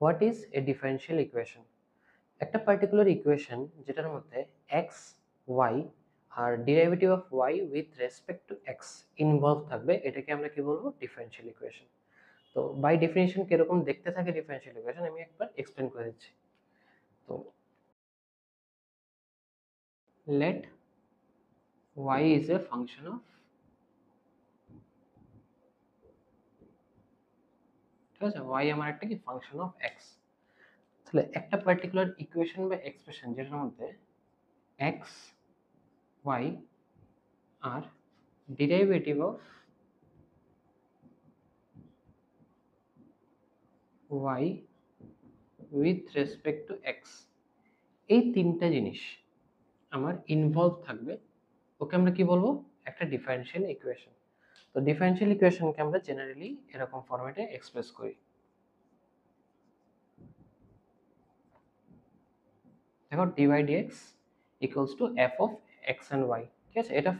What is a differential equation? একটা particular equation যেটার মধ্যে এক্স ওয়াই আর derivative of y with respect to x involve থাকবে, এটাকে আমরা কি বলবো? Differential equation. তো বাই ডেফিনিশন কিরকম দেখতে থাকে ডিফারেনশিয়াল ইকুয়েশন আমি একবার এক্সপ্লেন করে দিচ্ছি। তো let y is a function of, ঠিক আছে, y আমার একটা কি ফাংশন অফ x। তাহলে একটা পার্টিকুলার ইকুয়েশন বা এক্সপ্রেশন যেটার মধ্যে x y আর derivative of y with respect to x, এই তিনটা জিনিস আমার ইনভলভ থাকবে, ওকে আমরা কি বলবো? একটা ডিফারেনশিয়াল ইকুয়েশন। তো ডিফারেনশিয়াল ইকুয়েশনকে আমরা জেনারেলি এরকম ফরম্যাটে এক্সপ্রেস করি। দেখো dy dx equals two f of x and y, ঠিক আছে? এটা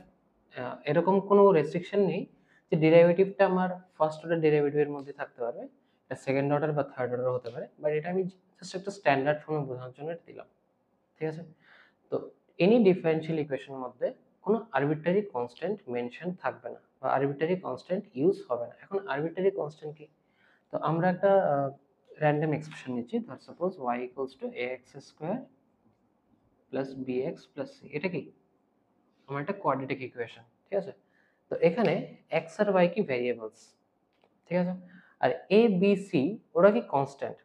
এরকম কোনো রেস্ট্রিকশন নেই যে ডেরিভেটিভটা আমার ফার্স্ট অর্ডার ডেরিভেটিভের মধ্যে থাকতে পারবে, এটা সেকেন্ড অর্ডার বা থার্ড অর্ডার হতে পারে, বাট এটা আমি জাস্ট একটা স্ট্যান্ডার্ড ফর্মে বোঝানোর জন্য এটা দিলাম, ঠিক আছে? তো এনি ডিফারেনশিয়াল ইকুয়েশনের মধ্যে কোনো আরবিট্রারি কনস্ট্যান্ট মেনশন থাকবে না বা আরবিট্রারি কনস্ট্যান্ট ইউজ হবে না। এখন আরবিট্রারি কনস্ট্যান্ট কি? তো আমরা একটা র্যান্ডম এক্সপ্রেশন নিচ্ছি, ধর suppose y equals to ax square plus bx plus c, এটা কি আমার একটা কোয়াড্রেটিক ইকুয়েশন, ঠিক আছে? তো এখানে x আর y কি ভেরিয়েবলস, ঠিক আছে? আর a b c ওরা কি কনস্ট্যান্ট,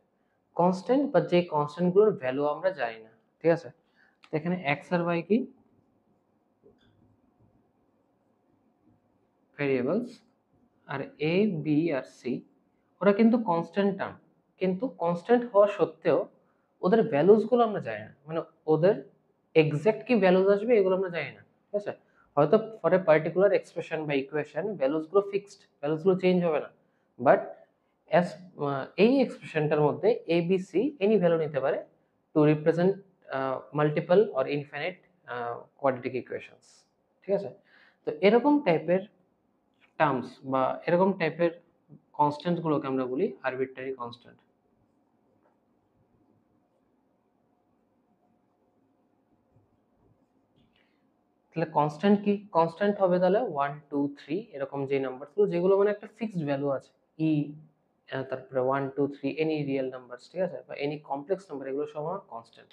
কনস্ট্যান্ট বা যে কনস্ট্যান্ট গুলোর ভ্যালু আমরা জানি না, ঠিক আছে? তো এখানে x আর y কি ভেরিয়েবলস, আর a b আর c ওরা কিন্তু কনস্ট্যান্ট টার্ম, কিন্তু কনস্ট্যান্ট হওয়া সত্ত্বেও ওদের ভ্যালুস গুলো আমরা জানি না, মানে ওদের এক্সাক্ট কি ভ্যালুস আসবে এগুলো আমরা জানি না, ঠিক আছে? হয়তো ফর এ পার্টিকুলার এক্সপ্রেশন বা ইকুয়েশন ভ্যালুস গুলো ফিক্সড, ভ্যালুস গুলো চেঞ্জ হবে না, বাট অ্যাজ এই এক্সপ্রেশনটার মধ্যে a b c any value নিতে পারে to represent multiple or infinite quadratic equations, ঠিক আছে? তো এরকম টাইপের টার্মস বা এরকম টাইপের কনস্ট্যান্ট গুলোকে আমরা বলি আরবিট্রারি কনস্ট্যান্ট। তাহলে কনস্ট্যান্ট কি? কনস্ট্যান্ট হবে তাহলে 1 2 3 এরকম যে নাম্বারগুলো যেগুলো মানে একটা ফিক্সড ভ্যালু আছে, ই তারপরে 1 2 3 এনি রিয়েল নাম্বারস, ঠিক আছে, বা এনি কমপ্লেক্স নাম্বার, এগুলো সব আমার কনস্ট্যান্ট।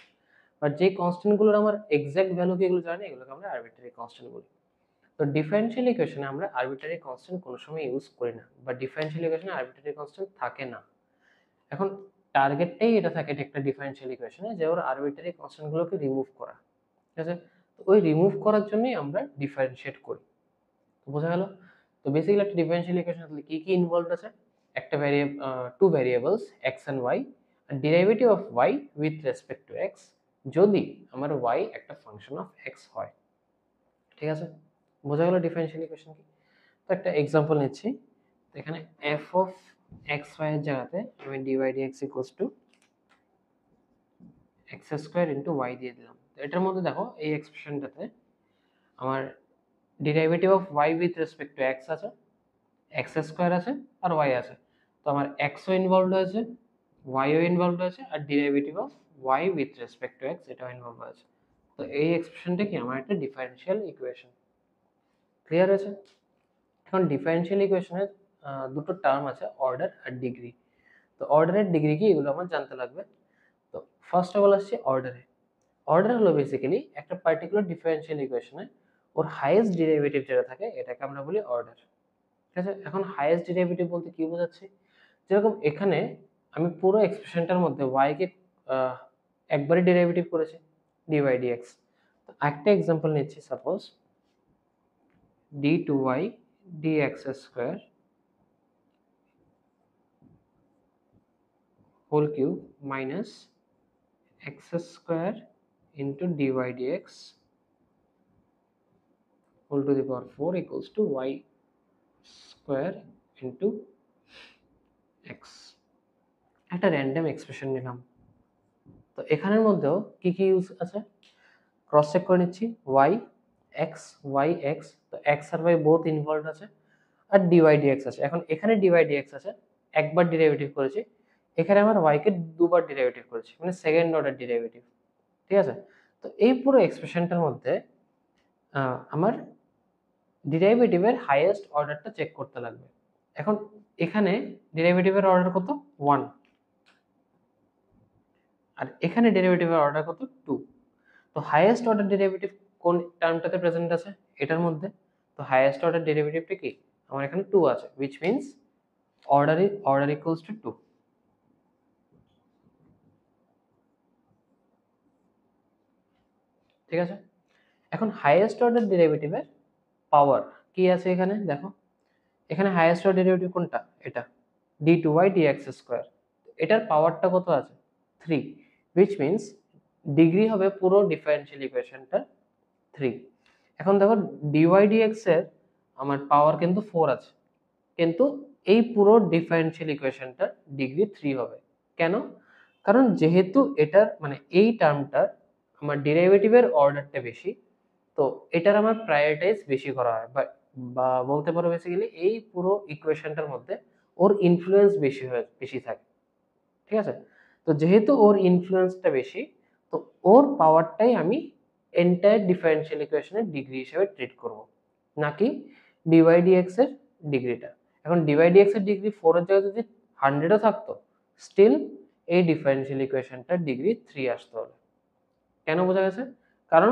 বাট যে কনস্ট্যান্ট গুলোর আমার এক্সাক্ট ভ্যালু কি এগুলো জানি, এগুলোকে আমরা আরবিট্রারি কনস্ট্যান্ট বলি। তো ডিফারেনশিয়াল ইকুয়েশনে আমরা আরবিট্রারি কনস্ট্যান্ট কোনো সময় ইউজ করি না, বা ডিফারেনশিয়াল ইকুয়েশনে আরবিট্রারি কনস্ট্যান্ট থাকে না। এখন টার্গেটটাই এটা থাকে একটা ডিফারেনশিয়াল ইকুয়েশনে যে ওর আরবিট্রারি কনস্ট্যান্ট গুলোকে রিমুভ করা, ঠিক আছে? তো ওই রিমুভ করার জন্যই আমরা ডিফারেনশিয়েট করি। বোঝা গেল? তো বেসিক্যালি একটা ডিফারেনশিয়াল ইকুয়েশন আসলে কি কি ইনভলভড আছে? একটা two variables x and y আর derivative of y with respect to x, যদি আমার y একটা ফাংশন অফ x হয়, ঠিক আছে? বোঝা গেল ডিফারেনশিয়াল ইকুয়েশন কি? তো একটা এক্সাম্পল নিচ্ছি। তো এখানে f অফ x y এর জায়গাতে আমি dy dx equals two x square into y দিয়ে দিলাম। তো এটার মধ্যে দেখো এই এক্সপ্রেশনটাতে আমার derivative of y with respect to x আছে, x স্কয়ার আছে আর y আছে। তো আমার x ও ইনভলভড হয়েছে, y ও ইনভলভড হয়েছে, আর derivative of y with respect to x এটাও ইনভলভ হয়েছে। তো এই এক্সপ্রেশনটা কি আমার একটা ডিফারেনশিয়াল ইকুয়েশন। ক্লিয়ার হয়েছে? এখন ডিফারেনশিয়াল ইকুয়েশনের দুটো টার্ম আছে, অর্ডার আর ডিগ্রি। তো অর্ডারের ডিগ্রি কি এগুলো আমার জানতে লাগবে। তো ফার্স্ট অফ অল আসছে অর্ডারে। অর্ডার হলো বেসিক্যালি একটা পার্টিকুলার ডিফারেনশিয়াল ইকুয়েশনে ওর হাইয়েস্ট ডেরিভেটিভ যেটা থাকে এটাকে আমরা বলি অর্ডার, ঠিক আছে? এখন হাইয়েস্ট ডেরিভেটিভ বলতে কি বোঝাচ্ছি? যেরকম এখানে আমি পুরো এক্সপ্রেশনটার মধ্যে y কে একবারই ডেরিভেটিভ করেছি dy dx। তো একটা এক্সাম্পল নিচ্ছি, suppose d2y dx square whole cube minus x square into dy dx whole to the power 4 equals to y square into x। একটা র্যান্ডম এক্সপ্রেশন নিলাম। তো এখানের মধ্যেও কি কি ইউজ আছে ক্রস চেক করে নিচ্ছি, y x y x, তো x আর y বোথ ইনভলভড আছে, আর dy dx আছে। এখন এখানে dy dx আছে, একবার ডেরিভেটিভ করেছি, এখানে আমার y কে দুবার ডেরিভেটিভ করেছি, মানে সেকেন্ড অর্ডার ডেরিভেটিভ, ঠিক আছে। তো এই পুরো এক্সপ্রেশনটার মধ্যে আমার ডেরিভেটিভের হাইয়েস্ট অর্ডারটা চেক করতে লাগবে। এখন এখানে ডেরিভেটিভের অর্ডার কত 1, আর এখানে ডেরিভেটিভের অর্ডার কত 2। তো হাইয়েস্ট অর্ডার ডেরিভেটিভ কোন টার্মটাতে প্রেজেন্ট আছে, এটার মধ্যে। তো হাইয়েস্ট অর্ডার ডেরিভেটিভটা কি, আমার এখানে 2 আছে, which means order equals to 2। ঠিক আছে। এখন হাইয়েস্ট অর্ডার ডেরিভেটিভের পাওয়ার কি আছে এখানে দেখো, এখানে হাইয়েস্ট অর্ডার ডেরিভেটিভ কোনটা, এটা d2y dx স্কয়ার, এটার পাওয়ারটা কত আছে 3, which means ডিগ্রি হবে পুরো ডিফারেনশিয়াল ইকুয়েশনটা 3। এখন দেখো dy dx এর আমার পাওয়ার কিন্তু 4 আছে, কিন্তু এই পুরো ডিফারেনশিয়াল ইকুয়েশনটার ডিগ্রি 3 হবে। কেন? কারণ যেহেতু এটার মানে এই টার্মটার আমার ডেরিভেটিভের অর্ডারটা বেশি, তো এটার আমার প্রায়োরিটাইজ বেশি করা হয়, বা বলতে পারো বেসিক্যালি এই পুরো ইকুয়েশনটার মধ্যে ওর ইনফ্লুয়েন্স বেশি থাকে, ঠিক আছে। তো যেহেতু ওর ইনফ্লুয়েন্সটা বেশি, তো ওর পাওয়ারটাই আমি এন্টায়ার ডিফারেনশিয়াল ইকুয়েশনের ডিগ্রি হিসেবে ট্রিট করব, নাকি ডিওয়াই ডিএক্স এর ডিগ্রিটা। এখন ডিওয়াই ডিএক্স এর ডিগ্রি 4 এর জায়গায় যদি 100ও থাকতো, স্টিল এই ডিফারেনশিয়াল ইকুয়েশনটার ডিগ্রি 3 আসতে হবে। কেন, বোঝা গেছে? কারণ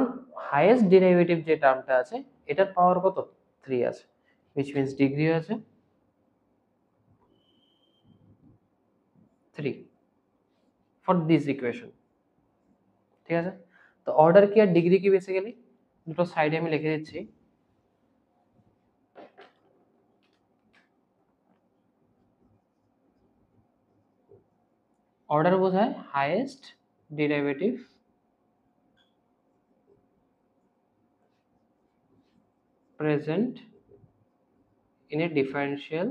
হাইয়েস্ট ডেরিভেটিভ যে টার্মটা আছে এটার পাওয়ার কত 3 আছে, which means ডিগ্রি আছে 3 ফর দিস ইকুয়েশন, ঠিক আছে। তো অর্ডার কি আর ডিগ্রি কি বেসিক্যালি দুটো সাইডে আমি লিখে দিচ্ছি। অর্ডার বোঝায় highest derivative present in a differential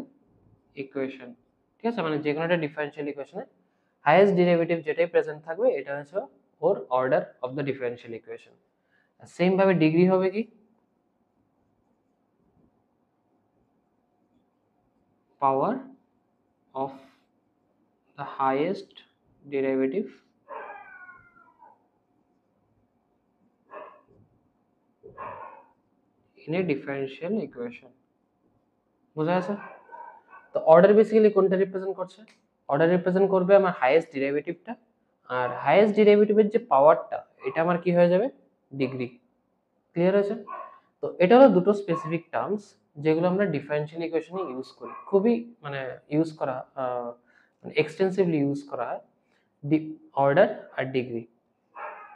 equation, ঠিক আছে। মানে যে কোনো একটা ডিফারেনশিয়াল ইকুয়েশনে হাইয়েস্ট ডেরিভেটিভ যেটাই প্রেজেন্ট থাকবে এটা হচ্ছে ওর order of the differential equation. Same ভাবে ডিগ্রি হবে কি, পাওয়ার of the highest derivative in a differential equation, বোঝা গেছে? তো অর্ডার বেসিক্যালি কোনটা রিপ্রেজেন্ট করছে, অর্ডার রিপ্রেজেন্ট করবে আমার হাইয়েস্ট ডেরিভেটিভটা, আর হাইয়েস্ট ডেরিভেটিভের যে পাওয়ারটা এটা আমার কি হয়ে যাবে ডিগ্রি। ক্লিয়ার হয়েছে? তো এটা হলো দুটো স্পেসিফিক টার্মস যেগুলো আমরা ডিফারেনশিয়াল ইকুয়েশনে ইউজ করি, খুবই মানে ইউজ করা মানে এক্সটেন্সিভলি ইউজ করা হয়, অর্ডার আর ডিগ্রি।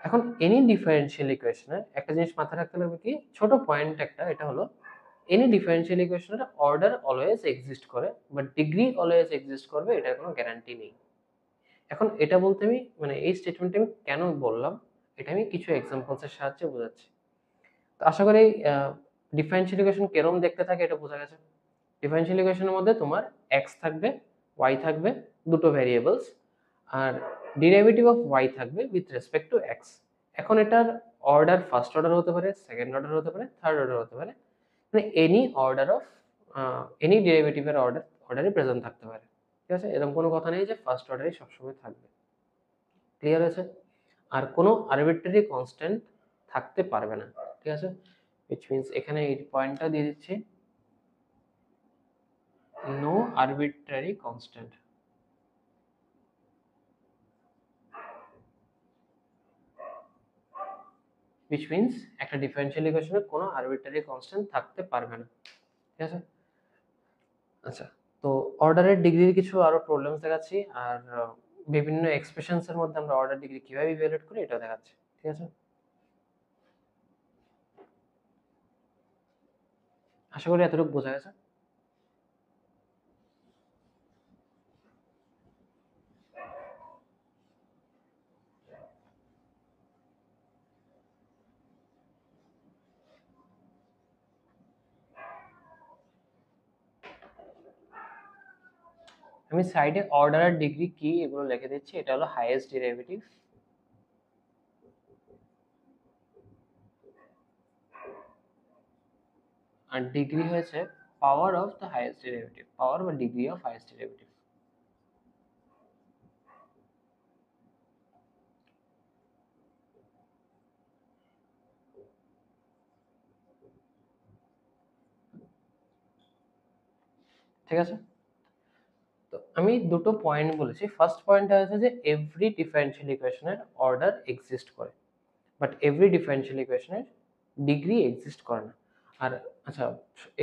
এখন এনি ডিফারেনশিয়াল ইকুয়েশনের একটা জিনিস মাথায় রাখতে হবে কি, ছোট পয়েন্ট একটা, এটা হলো এনি ডিফারেনশিয়াল ইকুয়েশনের অর্ডার অলওয়েজ এক্সিস্ট করে, বাট ডিগ্রি অলওয়েজ এক্সিস্ট করবে এটার কোনো গ্যারান্টি নেই। এখন এটা বলতে আমি মানে এই স্টেটমেন্টটা আমি কেন বললাম, এটা আমি কিছু এক্সাম্পলসের সাহায্যে বোঝাচ্ছি। তো আশা করি ডিফারেনশিয়াল ইকুয়েশন কেরম দেখতে থাকে এটা বোঝা গেছে। ডিফারেনশিয়াল ইকুয়েশনের মধ্যে তোমার এক্স থাকবে, ওয়াই থাকবে, দুটো ভ্যারিয়েবলস, আর ডেরিভেটিভ অফ ওয়াই থাকবে উইথ রেসপেক্ট টু এক্স। এখন এটার অর্ডার ফার্স্ট অর্ডার হতে পারে, সেকেন্ড অর্ডার হতে পারে, থার্ড অর্ডার হতে পারে, মানে এনি অর্ডার অফ এনি ডেরিভেটিভের অর্ডারে প্রেজেন্ট থাকতে পারে, ঠিক আছে। এরকম কোনো কথা নেই যে ফার্স্ট অর্ডারই সবসময় থাকবে। ক্লিয়ার হয়েছে? আর কোনো আরবিট্রারি কনস্ট্যান্ট থাকতে পারবে না, ঠিক আছে। which means এখানে এই পয়েন্টটা দিয়ে দিচ্ছি, no arbitrary constant. which means একটা ডিফারেনশিয়াল ইকুয়েশনে কোনো আরবিট্রারি কনস্ট্যান্ট থাকতে পারবে না, ঠিক আছে। আচ্ছা, তো অর্ডারের ডিগ্রির কিছু আরো প্রবলেমস দেখাচ্ছি, আর বিভিন্ন এক্সপ্রেশনস এর মধ্যে আমরা অর্ডার ডিগ্রি কিভাবে ইভ্যালুয়েট করি এটা দেখাচ্ছি, ঠিক আছে। আশা করি এতটুকু বোঝা গেছে। আমি সাইডে অর্ডার আর ডিগ্রি কি এগুলো লিখে দিচ্ছি। এটা হলো হাইয়েস্ট ডেরিভেটিভ, আর ডিগ্রি হয়েছে power of the highest derivative, power বা ডিগ্রি অফ হাইয়েস্ট ডেরিভেটিভ। ঠিক আছে? তো আমি দুটো পয়েন্ট বলেছি। ফার্স্ট পয়েন্টটা হচ্ছে যে এভরি ডিফারেনশিয়াল ইকুয়েশনের অর্ডার এক্সিস্ট করে, বাট এভরি ডিফারেনশিয়াল ইকুয়েশনের ডিগ্রি এক্সিস্ট করে না। আর আচ্ছা,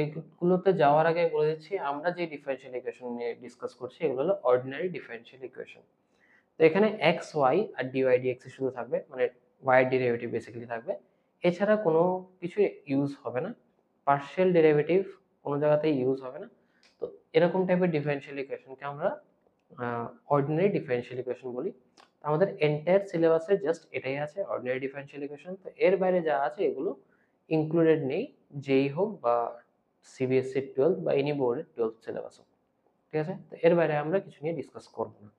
এইগুলোতে যাওয়ার আগে বলে দিচ্ছি আমরা যে ডিফারেনশিয়াল ইকুয়েশন নিয়ে ডিসকাস করছি এগুলো হলো অর্ডিনারি ডিফারেনশিয়াল ইকুয়েশন। তো এখানে এক্স ওয়াই আর ডিওয়াই ডিএক্স শুধু থাকবে, মানে ওয়াই ডেরিভেটিভ বেসিক্যালি থাকবে, এছাড়া কোনো কিছু ইউজ হবে না। পার্শিয়াল ডেরিভেটিভ কোনো জায়গাতেই ইউজ হবে না। তো এরকম টাইপের ডিফারেনশিয়াল ইকুয়েশনকে আমরা অর্ডিনারি ডিফারেনশিয়াল ইকুয়েশন বলি। আমাদের এন্টায়ার সিলেবাসে জাস্ট এটাই আছে, অর্ডিনারি ডিফারেনশিয়াল ইকুয়েশন। তো এর বাইরে যা আছে এগুলো ইনক্লুডেড নেই, যেই হোক বা সিবিএসসি 12 বা এনি বোর্ডের 12 সিলেবাস হোক। ঠিক আছে? তো এর বাইরে আমরা কিছু নিয়ে ডিসকাস করব না।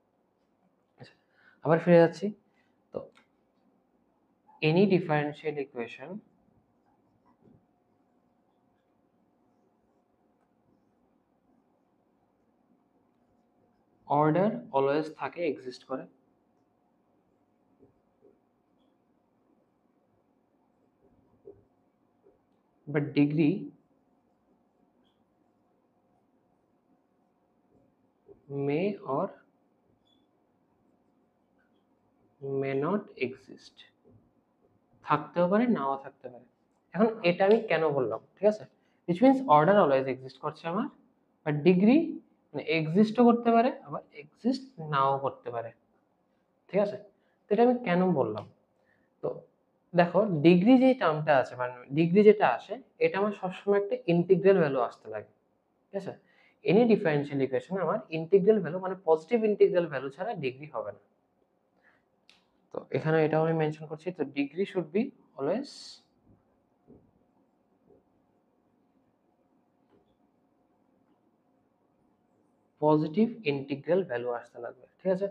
আচ্ছা, আবার ফিরে যাচ্ছি। তো any differential equation order always থাকে, এক্সিস্ট করে, but degree May or may not exist, থাকতেও পারে নাও থাকতে পারে। এখন এটা আমি কেন বললাম, ঠিক আছে? which means order always exist করছে আমার, বাট ডিগ্রি মানে এক্সিস্টও করতে পারে আবার এক্সিস্ট নাও করতে পারে। ঠিক আছে? তো এটা আমি কেন বললাম? তো দেখো, ডিগ্রি যে টার্মটা আছে, মানে ডিগ্রি যেটা আসে, এটা আমার সবসময় একটা ইন্টিগ্রাল ভ্যালু আসতে লাগে। ঠিক আছে? এনি ডিফারেনশিয়াল ইকুয়েশনে আমার ইন্টিগ্রাল ভ্যালু মানে পজিটিভ ইন্টিগ্রাল ভ্যালু ছাড়া ডিগ্রি হবে না। তো এখানে এটাও আমি মেনশন করছি। তো degree should be always positive integral value আসতে লাগবে। ঠিক আছে?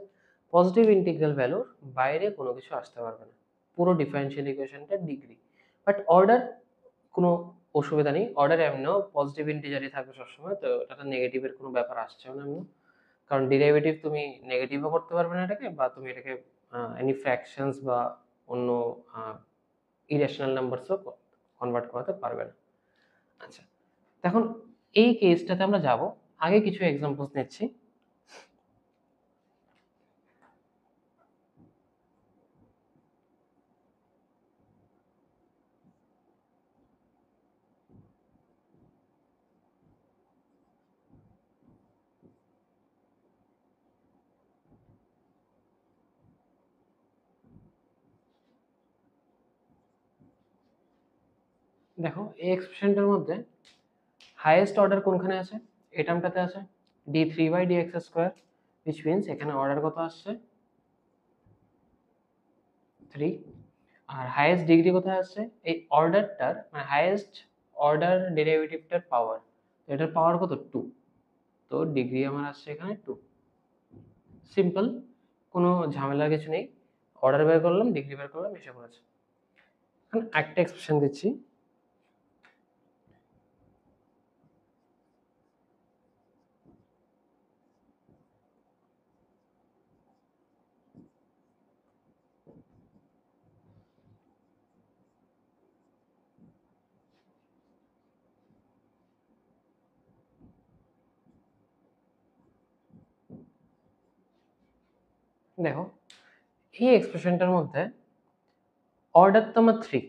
পজিটিভ ইন্টিগ্রাল ভ্যালুর বাইরে কোনো কিছু আসতে পারবে না পুরো ডিফারেনশিয়াল ইকুয়েশনটা ডিগ্রি। বাট অর্ডার কোনো অসুবিধা নেই, অর্ডার এমনিও পজিটিভ ইন্টিজারই থাকবে সবসময়। তো এটা নেগেটিভের কোনো ব্যাপার আসছেও না এমনি, কারণ ডেরিভেটিভ তুমি নেগেটিভও করতে পারবে না এটাকে, বা তুমি এটাকে এনি ফ্র্যাকশনস বা অন্য ইরেশনাল নাম্বারসও কনভার্ট করাতে পারবে না। আচ্ছা, এখন এই কেসটাতে আমরা যাব, আগে কিছু এক্সাম্পলস নিচ্ছি। দেখো, এই এক্সপ্রেশনটার মধ্যে হাইয়েস্ট অর্ডার কোনখানে আছে? এই টার্মটাতে আছে d3/dx², which means এখানে অর্ডার কত আসছে? 3। আর হাইয়েস্ট ডিগ্রি কোথায় আসছে? এই অর্ডারটার মানে হাইয়েস্ট অর্ডার ডেরিভেটিভটার পাওয়ার, এটার পাওয়ার কত? 2। তো ডিগ্রি আমার আসছে এখানে 2। সিম্পল, কোনো ঝামেলার কিছু নেই। অর্ডার বের করলাম, ডিগ্রি বের করলাম, এসে পড়েছে। এখন একটা এক্সপ্রেশন দিচ্ছি। দেখো, এই এক্সপ্রেশনটার মধ্যে অর্ডার তো আমার 3,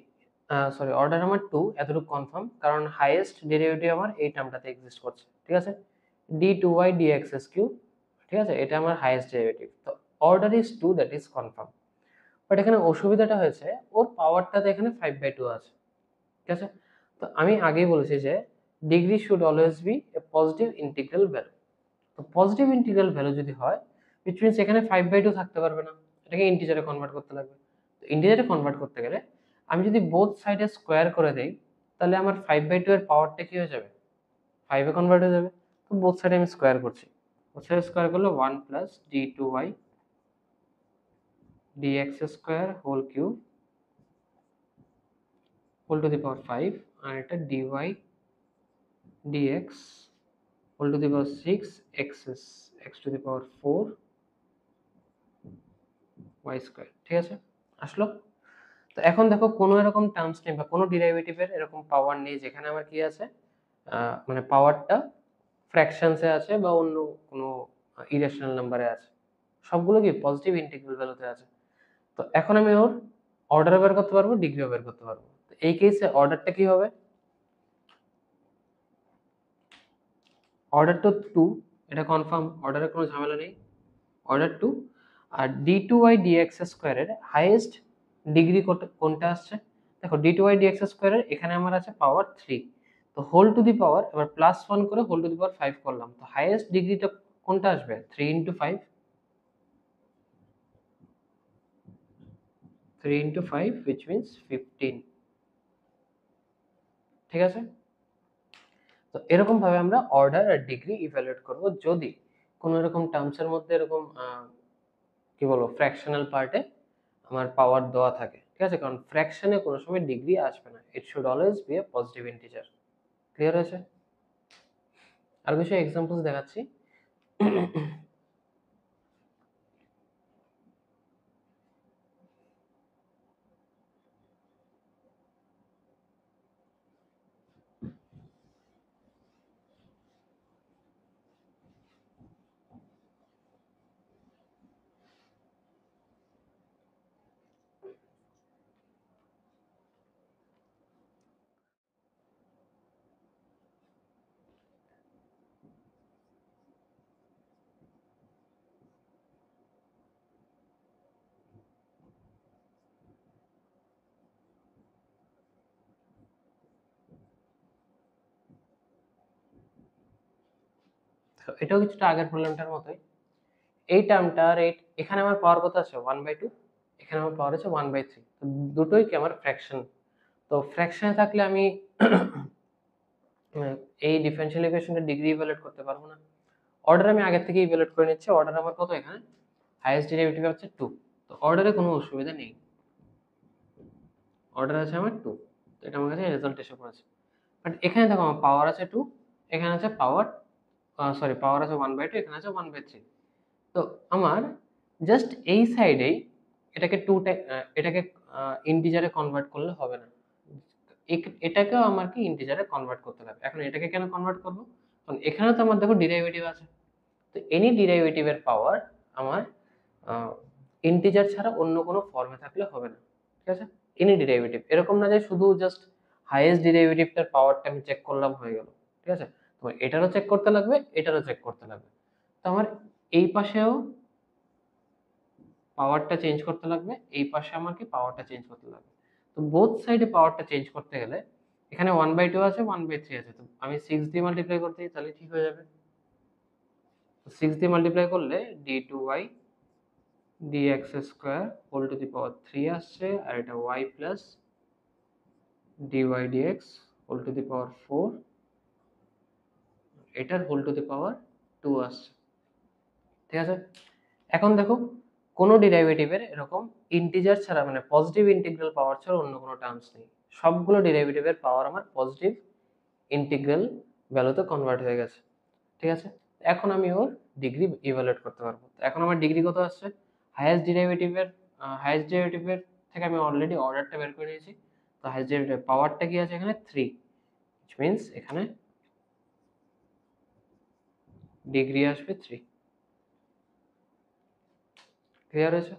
সরি অর্ডার আমার 2, এতটুকু কনফার্ম, কারণ হাইয়েস্ট ডেরিভেটিভ আমার এই টার্মটাতে এক্সিস্ট করছে। ঠিক আছে? d2y dx3, ঠিক আছে? এটা আমার হাইয়েস্ট ডেরিভেটিভ। তো order is 2, that is confirm. But এখানে অসুবিধাটা হয়েছে ওর পাওয়ারটাতে এখানে 5/2 আছে। ঠিক আছে? তো আমি আগেই বলেছি যে degree should always B A positive integral value. তো পজিটিভ ইন্টিগ্রাল ভ্যালু যদি হয়, which means এখানে 5/2 থাকতে পারবে না, এটাকে ইন্টিজারে কনভার্ট করতে লাগবে। তো ইন্টিজারে কনভার্ট করতে গেলে আমি যদি বোথ সাইডে স্কোয়ার করে দেই, তাহলে আমার 5/2 এর পাওয়ারটা কি হয়ে যাবে? 5 এ কনভার্ট হয়ে যাবে। তো বোথ সাইডে আমি স্কোয়ার করছি, বোথ সাইডে স্কোয়ার করলে 1 plus d2y dx² whole cube whole to the power 5, আর এটা dy dx whole to the power 6 x to the power 4 y²। ঠিক আছে? আসলো? তো এখন দেখো, কোনো এরকম টার্মস নেই বা কোনো ডেরিভেটিভের এরকম পাওয়ার নেই যেখানে আমার কি আছে, মানে পাওয়ারটা ফ্র্যাকশনসে আছে বা অন্য কোনো ইরেশনাল নাম্বারে আছে, সবগুলো কি পজিটিভ ইন্টিগ্রাল ভ্যালুতে আছে। তো এখন আমি ওর অর্ডার বের করতে পারবো, ডিগ্রিও বের করতে পারবো। তো এই কেসে অর্ডারটা কি হবে, অর্ডার তো 2, এটা কনফার্ম, অর্ডারের কোনো ঝামেলা নেই, অর্ডার 2। আর d2y dx স্কয়ারের হাইয়েস্ট ডিগ্রি কোনটা আসছে, দেখো d2y dx স্কয়ারের এখানে আমার আছে পাওয়ার 3, তো হোল টু দি পাওয়ার এবার +1 করে হোল টু দি পাওয়ার 5 করলাম, তো হাইয়েস্ট ডিগ্রিটা কোনটা আসবে, 3 ইন্টু 5, 3 ইন্টু 5 which means 15, ঠিক আছে। তো এরকম ভাবে আমরা অর্ডার আর ডিগ্রি ইভ্যালুয়েট করব যদি কোনো এরকম টার্মসের মধ্যে এরকম কি বলবো ফ্র্যাকশনাল পার্টে আমার পাওয়ার দেওয়া থাকে, ঠিক আছে, কারণ ফ্র্যাকশনে কোনো সময় ডিগ্রি আসবে না, it should always B A positive integer. Clear হয়েছে? আর কিছু এক্সাম্পলস দেখাচ্ছি। এটাও কিছুটা আগের প্রবলেমটার মতোই, এই টার্মটা আর এখানে আমার পাওয়ার কত আছে 1/2, এখানে আমার পাওয়ার আছে 1/3, তো দুটোই কি আমার ফ্র্যাকশন। তো ফ্র্যাকশনে থাকলে আমি এই ডিফারেনশিয়াল ইকুয়েশনটা ডিগ্রি ইভ্যালুয়েট করতে পারবো না। অর্ডার আমি আগে থেকে ইভ্যালুয়েট করে নিচ্ছি, অর্ডার আমার কত, এখানে হাইয়েস্ট ডেরিভেটিভ হচ্ছে 2, তো অর্ডারে কোনো অসুবিধা নেই, অর্ডার আছে আমার 2, তো এটা আমার কাছে রেজাল্ট এসে পড়েছে। বাট এখানে দেখো আমার পাওয়ার আছে 2, এখানে আছে পাওয়ার সরি পাওয়ার আছে 1/2, এখানে আছে 1/3, তো আমার জাস্ট এই সাইডেই এটাকে এটাকে ইন্টিজারে কনভার্ট করলে হবে না, এটাকেও আমার কি ইন্টিজারে কনভার্ট করতে হবে। এখন এটাকে কেন কনভার্ট করব, কারণ এখানে তো আমার দেখো ডেরিভেটিভ আছে, তো এনি ডেরিভেটিভের পাওয়ার আমার ইন্টিজার ছাড়া অন্য কোনো ফর্মে থাকলে হবে না, ঠিক আছে। এনি ডেরিভেটিভ, এরকম না যে শুধু জাস্ট হাইয়েস্ট ডেরিভেটিভটার পাওয়ারটা আমি চেক করলাম হয়ে গেল, ঠিক আছে, তোমার এটারও চেক করতে লাগবে, এটারও চেক করতে লাগবে, তো আমার এই পাশেও পাওয়ারটা চেঞ্জ করতে লাগবে, এই পাশে আমাকে পাওয়ারটা চেঞ্জ করতে লাগবে। তো বোথ সাইডে পাওয়ারটা চেঞ্জ করতে গেলে এখানে 1/2 আছে 1/3 আছে, তো আমি 6 দিয়ে মাল্টিপ্লাই করতে তাহলে ঠিক হয়ে যাবে। 6 দিয়ে মাল্টিপ্লাই করলে d2y dx square whole to the power 3 আসছে, আর এটা y plus dy dx whole to the power 4, এটার হোল টু দি পাওয়ার 2 আসছে, ঠিক আছে। এখন দেখো কোনো ডেরিভেটিভের এরকম ইন্টিজার ছাড়া মানে পজিটিভ ইন্টিগ্রাল পাওয়ার ছাড়া অন্য কোনো টার্মস নেই, সবগুলো ডেরিভেটিভের পাওয়ার আমার পজিটিভ ইন্টিগ্রাল ভ্যালুতে কনভার্ট হয়ে গেছে, ঠিক আছে। এখন আমি ওর ডিগ্রি ইভালুয়েট করতে পারবো। এখন আমার ডিগ্রি কত আসছে, হাইয়েস্ট ডেরিভেটিভের থেকে আমি অলরেডি অর্ডারটা বের করে নিয়েছি, তো হাইয়েস্ট ডেরিভেটিভ পাওয়ারটা কি আছে এখানে 3, which means এখানে ডিগ্রি আসবে 3। ক্লিয়ার হয়েছে?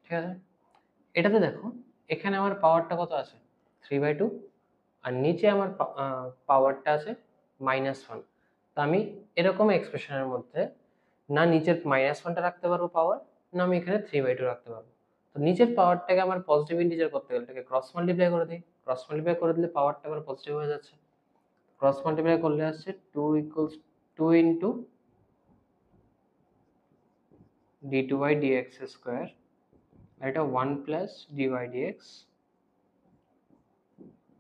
ঠিক আছে। এটাতে দেখো এখানে আমার পাওয়ারটা কত আছে 3/2, আর নিচে আমার পাওয়ারটা আছে -1। তো আমি এরকম এক্সপ্রেশনের মধ্যে না নিচের -1টা রাখতে পারবো পাওয়ার, না আমি এখানে 3/2 রাখতে পারবো। তো নিচের পাওয়ারটাকে আমার পজিটিভ ইন্টিজার করতে গেলে এটাকে ক্রস মাল্টিপ্লাই করে দিই। ক্রস মাল্টিপ্লাই করে দিলে পাওয়ারটা আমার পজিটিভ হয়ে যাচ্ছে। ক্রস মাল্টিপ্লাই করলে আসছে 2 ইকুয়ালস 2 ইন্টু d2/dx স্কোয়ার, আর এটা 1 plus dy/dx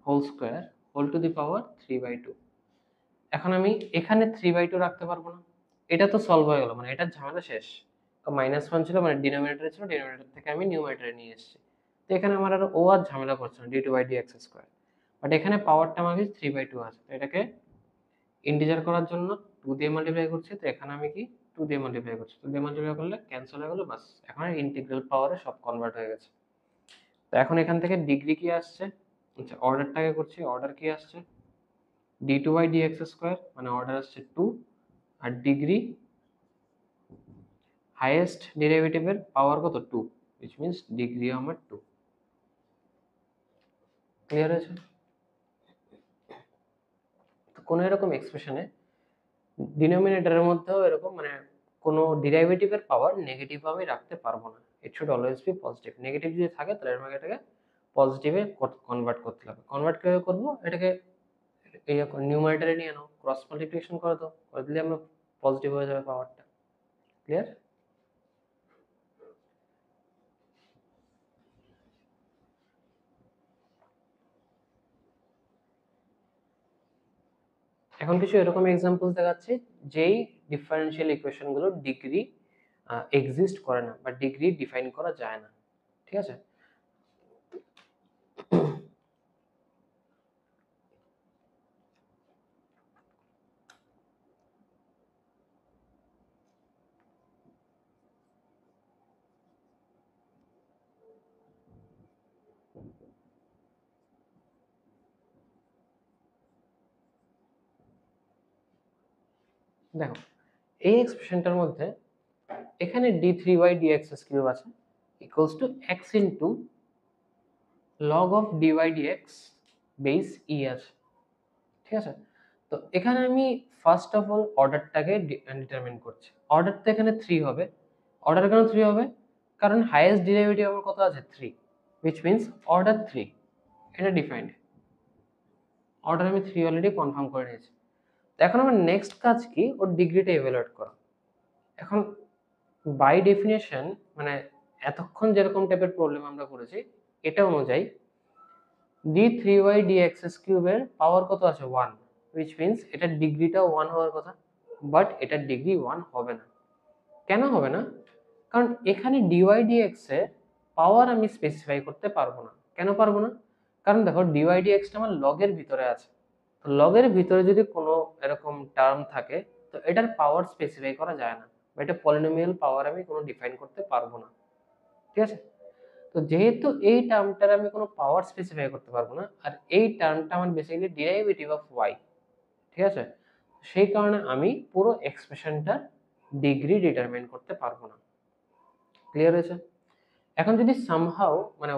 whole square whole to the power 3/2। এখন আমি এখানে 3/2 রাখতে পারবো না, এটা তো সলভ হয়ে গেল, মানে এটার ঝামেলা শেষ। তো -1 ছিল, মানে ডিনোমিনেটরে ছিল, ডিনোমিনেটর থেকে আমি নিউমারেটরে নিয়ে এসেছি। তো এখানে আমার আর ও আর ঝামেলা করছে না d2/dx স্কোয়ার। বাট এখানে পাওয়ারটা আমার 3/2 আছে, তো এটাকে ইন্টিজার করার জন্য 2 দিয়ে মাল্টিপ্লাই করছি। তো এখানে আমি কি 2 দিয়ে মাল্টিপ্লাই করছি, 2 দিয়ে মাল্টিপ্লাই করলে ক্যান্সেল হয়ে গেল, বাস এখন ইন্টিগ্রাল পাওয়ারে সব কনভার্ট হয়ে গেছে। তো এখন এখান থেকে ডিগ্রি কি আসছে, আচ্ছা অর্ডারটাকে করছি, অর্ডার কি আসছে d2/dx স্কোয়ার, মানে অর্ডার আসছে 2, আর ডিগ্রি হাইয়েস্ট ডেরিভেটিভের পাওয়ার কত 2, which means ডিগ্রি আমার 2। ক্লিয়ার হয়েছে? তো কোনো এরকম এক্সপ্রেশনে ডিনোমিনেটরের মধ্যেও এরকম মানে কোনো ডেরিভেটিভের পাওয়ার নেগেটিভ আমি রাখতে পারবো না। It should always be positive. Negative যদি থাকে তাহলে আমাকে এটাকে পজিটিভে কনভার্ট করতে হবে। কনভার্ট কিভাবে করবো, এটাকে এই নিউমারেটরে নিয়ে নাও, ক্রস মাল্টিপ্লিকেশন করে দাও, করে দিলে আমরা পজিটিভ হয়ে যাবে পাওয়ারটা। ক্লিয়ার? এখন কিছু এরকম এক্সাম্পল দেখাচ্ছি যেই ডিফারেনশিয়াল ইকুয়েশন গুলো ডিগ্রি এক্সিস্ট করে না বা ডিগ্রি ডিফাইন করা যায় না। ঠিক আছে? দেখো এই এক্সপ্রেশনটার মধ্যে এখানে d3/dx³ আছে equals to x into log of dy/dx base e আছে। ঠিক আছে? তো এখানে আমি ফার্স্ট অফ অল অর্ডারটাকে ডিটারমিন করছি। অর্ডার তো এখানে 3 হবে। অর্ডার কেন 3 হবে? কারণ হাইয়েস্ট ডেরিভেটিভ আমার কত আছে 3, which means অর্ডার 3, এটা ডিফাইন্ড। অর্ডার আমি 3 অলরেডি কনফার্ম করে নিয়েছি। তো এখন আমার নেক্সট কাজ কি, ওর ডিগ্রিটা ইভ্যালুয়েট করা। এখন বাই ডেফিনেশন মানে এতক্ষণ যেরকম টাইপের প্রবলেম আমরা করেছি এটা অনুযায়ী d3/dx³ এর পাওয়ার কত আছে 1, which means এটার ডিগ্রিটাও 1 হওয়ার কথা, বাট এটার ডিগ্রি 1 হবে না। কেন হবে না? কারণ এখানে dy/dx এর পাওয়ার আমি স্পেসিফাই করতে পারবো না। কেন পারবো না? কারণ দেখো dy/dx টা আমার লগের ভিতরে আছে। তো লগের ভিতরে যদি কোনো এরকম টার্ম থাকে তো এটার পাওয়ার স্পেসিফাই করা যায় না, বা এটা পলিনোমিয়াল পাওয়ার আমি কোনো ডিফাইন করতে পারবো না। ঠিক আছে? তো যেহেতু এই টার্মটার আমি কোনো পাওয়ার স্পেসিফাই করতে পারবো না, আর এই টার্মটা আমার বেসিক্যালি ডেরিভেটিভ অফ y, ঠিক আছে, সেই কারণে আমি পুরো এক্সপ্রেশনটার ডিগ্রি ডিটারমাইন করতে পারবো না। ক্লিয়ার হয়েছে? এখন যদি সামহাউ মানে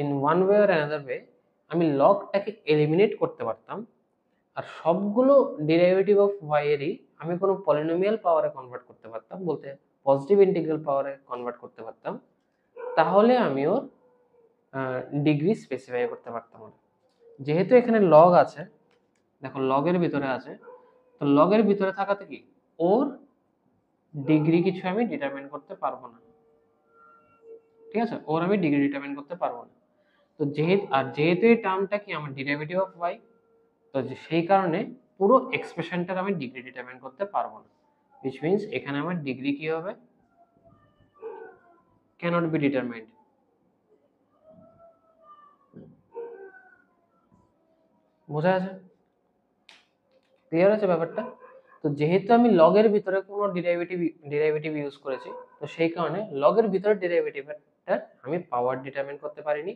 in one way or another way আমি লগটাকে এলিমিনেট করতে পারতাম, আর সবগুলো ডেরিভেটিভ অফ y এরই আমি কোনো পলিনোমিয়াল পাওয়ারে কনভার্ট করতে পারতাম, বলতে পজিটিভ ইন্টিগ্রাল পাওয়ারে কনভার্ট করতে পারতাম, তাহলে আমি ওর ডিগ্রি স্পেসিফাই করতে পারতাম না। যেহেতু এখানে লগ আছে, দেখো লগের ভিতরে আছে, তো লগের ভিতরে থাকাতে কি ওর ডিগ্রি কিছু আমি ডিটারমাইন করতে পারবো না। ঠিক আছে? ওর আমি ডিগ্রি ডিটারমাইন করতে পারবো না। তো যেহেতু এই টার্মটা কি আমার ডেরিভেটিভ অফ y, তো সেই কারণে পুরো এক্সপ্রেশনটার আমি ডিগ্রি ডিটারমাইন করতে পারবো না, which means এখানে আমার ডিগ্রি কি হবে, cannot be determined। বোঝা আছে? ক্লিয়ার আছে ব্যাপারটা? তো যেহেতু আমি লগের ভিতরে কোনো ডেরিভেটিভ ইউজ করেছি, তো সেই কারণে লগের ভিতরে ডেরিভেটিভটা আমি পাওয়ার ডিটারমাইন করতে পারিনি,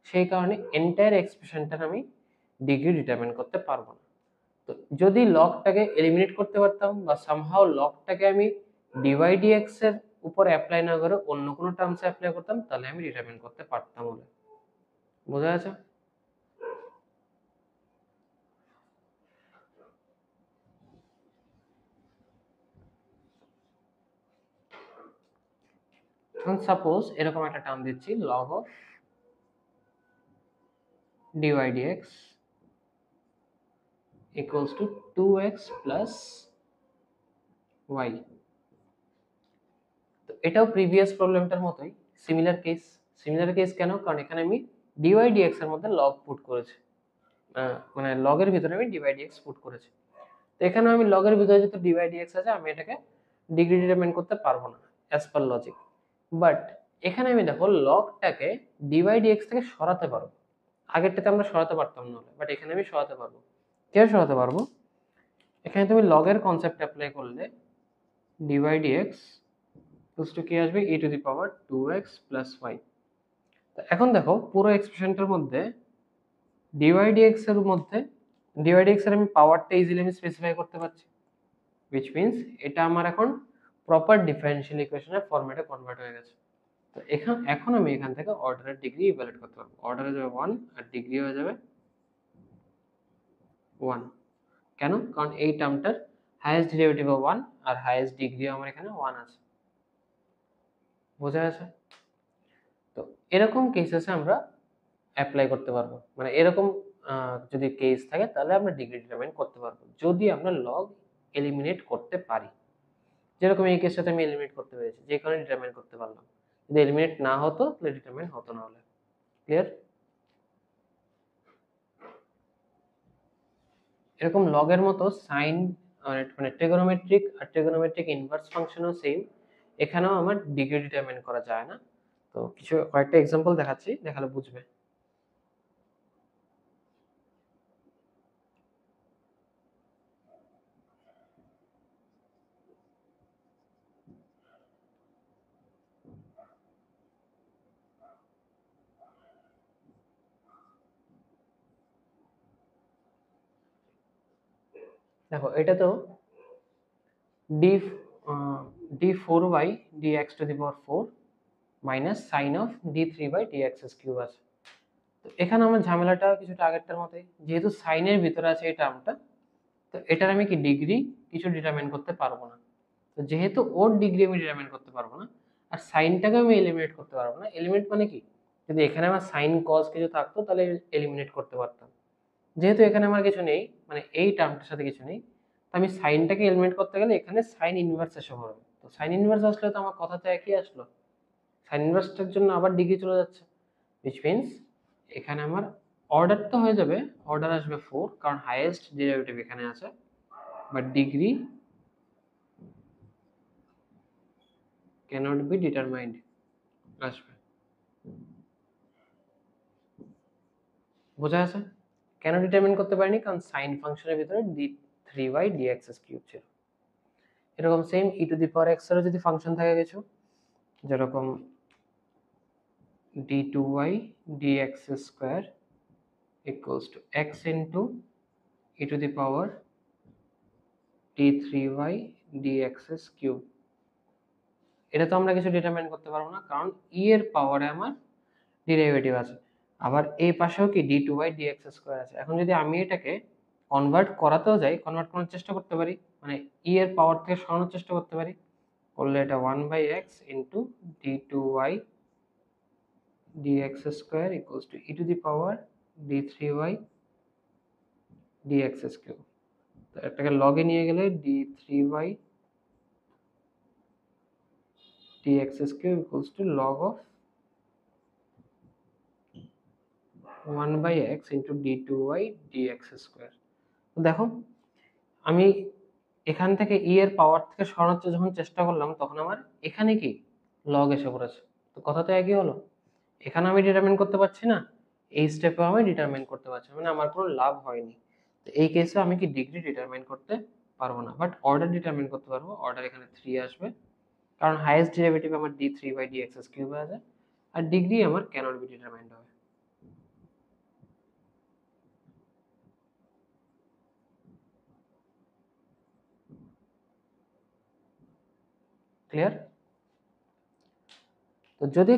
সেই কারণে এন্টায়ার এক্সপ্রেশনটার আমি ডিগ্রি ডিটারমাইন করতে পারবো না। তো যদি লগটাকে এলিমিনেট করতে পারতাম বা সামহাউ লগটাকে আমি dy/dx এর উপরে অ্যাপ্লাই না করে অন্য কোনো টার্মসে অ্যাপ্লাই করতাম তাহলে আমি ডিটারমাইন করতে পারতাম বলে। বোঝা যাচ্ছে? এখন সাপোজ এরকম একটা টার্ম দিচ্ছি log of dy dx equals to 2x plus y। তো এটাও প্রিভিয়াস প্রবলেমটার মতোই সিমিলার কেস কেন? কারণ এখানে আমি dy dx এর মধ্যে log পুট করেছি, মানে log এর ভিতরে আমি dy dx পুট করেছি। তো এখানে আমি log এর ভিতরে যেহেতু dy dx আছে আমি এটাকে ডিগ্রি ডিটারমাইন করতে পারবো না অ্যাজ পার লজিক। বাট এখানে আমি দেখো লগটাকে dy dx থেকে সরাতে পারবো। আগেরটাতে আমরা সরাতে পারতাম না, বাট এখানে আমি সরাতে পারবো। কিভাবে সরাতে পারবো? এখানে তুমি log এর কনসেপ্ট অ্যাপ্লাই করলে dy dx ইকুয়ালস টু কি আসবে e two the power 2x plus y। তো এখন দেখো পুরো এক্সপ্রেশনটার মধ্যে dy dx এর মধ্যে dy dx এর আমি পাওয়ারটা ইজিলি আমি স্পেসিফাই করতে পারছি, which means এটা আমার এখন প্রপার ডিফারেনশিয়াল ইকুয়েশনের ফরম্যাটে কনভার্ট হয়ে গেছে। তো এখন আমি এখান থেকে অর্ডারের ডিগ্রি ইভালুয়েট করতে পারবো। অর্ডার হয়ে যাবে 1 আর ডিগ্রি হয়ে যাবে 1। কেন? কারণ এই টার্মটার হাইয়েস্ট ডেরিভেটিভ 1 আর হাইয়েস্ট ডিগ্রি আমার এখানে 1 আছে। বোঝা গেছে? তো এরকম কেসেসে আমরা অ্যাপ্লাই করতে পারবো, মানে এরকম যদি কেস থাকে তাহলে আমরা ডিগ্রি ডিটারমাইন করতে পারবো যদি আমরা লগ এলিমিনেট করতে পারি। যেরকম এই কেসটাতে আমি এলিমিনেট করতে পেরেছি, যে কারণে ডিটারমাইন করতে পারলাম। যদি এলিমিনেট না হতো তাহলে ডিটারমাইন হতো না। হলে ক্লিয়ার? এরকম লগের মতো সাইন মানে ট্রিগোনোমেট্রিক আর ট্রিগোনোমেট্রিক ইনভার্স ফাংশনও সেম, এখানেও আমার ডিগ্রি ডিটারমাইন করা যায় না। তো কয়েকটা এক্সাম্পল দেখাচ্ছি, দেখালে বুঝবে। দেখো এটা তো d4y dx to the power 4 minus sine of d3 dx cube আছে। তো এখানে আমার ঝামেলাটা কিছুটা আগেরটার মতোই, যেহেতু সাইনের ভিতরে আছে এই টার্মটা, তো এটার আমি কি ডিগ্রি কিছু ডিটারমাইন করতে পারবো না। তো যেহেতু ওর ডিগ্রি আমি ডিটারমাইন করতে পারবো না আর সাইনটাকে আমি এলিমিনেট করতে পারবো না। এলিমিনেট মানে কি? যদি এখানে আমার সাইন কজ কিছু থাকতো তাহলে এলিমিনেট করতে পারতাম। যেহেতু এখানে আমার কিছু নেই, মানে এই টার্মটার সাথে কিছু নেই, তো আমি সাইনটাকে এলিমিনেট করতে গেলে এখানে সাইন ইনভার্স এসে পড়বে। তো সাইন ইনভার্স আসলে তো আমার কথা তো একই আসলো, সাইন ইনভার্সটার জন্য আবার ডিগ্রি চলে যাচ্ছে, which means এখানে আমার অর্ডার তো হয়ে যাবে, অর্ডার আসবে 4 কারণ হাইয়েস্ট ডেরিভেটিভ এখানে আছে, but degree cannot be determined আসবে। বোঝা আছে? কেন ডিটারমাইন করতে পারিনি? কারণ সাইন ফাংশনের ভিতরে d3y dx কিউব ছিল। এরকম same e two the power x এর যদি ফাংশন থাকে কিছু, যেরকম d2y dx square equals to x into e to the power d3y dx cube. এটা তো আমরা কিছু ডিটারমাইন করতে পারবো না কারণ e এর পাওয়ারে আমার ডেরিভেটিভ আছে। আবার এই পাশেও কি d2y dx স্কয়ার আছে। এখন যদি আমি এটাকে কনভার্ট করাতেও যাই, কনভার্ট করার চেষ্টা করতে পারি, মানে e এর পাওয়ার থেকে সরানোর চেষ্টা করতে পারি, করলে এটা 1/x into d2y dx square equals to e to the power d3y dx cube. তো এটাকে লগে নিয়ে গেলে d3y dx cube equals to log of 1/x into d2y dx square। তো দেখো আমি এখান থেকে e এর পাওয়ার থেকে সরানোর যখন চেষ্টা করলাম তখন আমার এখানে কি লগ এসে পড়েছে। তো কথা তো একই হলো, এখানে আমি ডিটারমাইন করতে পারছি না, এই স্টেপেও আমি ডিটারমাইন করতে পারছি না, মানে আমার কোনো লাভ হয়নি। তো এই কেসে আমি কি ডিগ্রি ডিটারমাইন করতে পারবো না, বাট অর্ডার ডিটারমাইন করতে পারবো। অর্ডার এখানে 3 আসবে কারণ হাইয়েস্ট ডেরিভেটিভ আমার d3/dx কিউব আছে আর ডিগ্রি আমার ক্যানট বি ডিটারমাইন্ড হবে। ক্লিয়ার? যদি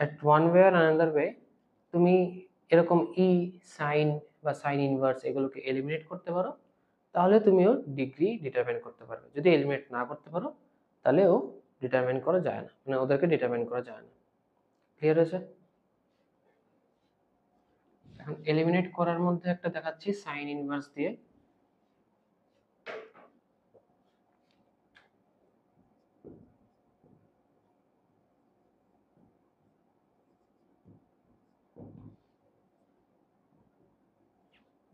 at one way or another way তুমি এরকম সাইন বা সাইন ইনভার্স এগুলোকে এলিমিনেট করতে পারো, তাহলে তুমিও ডিগ্রি ডিটারমাইন করতে পারবে। যদি এলিমিনেট না করতে পারো তাহলে ডিটারমাইন করা যায় না, মানে ওদেরকে ডিটারমাইন করা যায় না। ক্লিয়ার হয়েছে? এখন এলিমিনেট করার মধ্যে একটা দেখাচ্ছি সাইন ইনভার্স দিয়ে।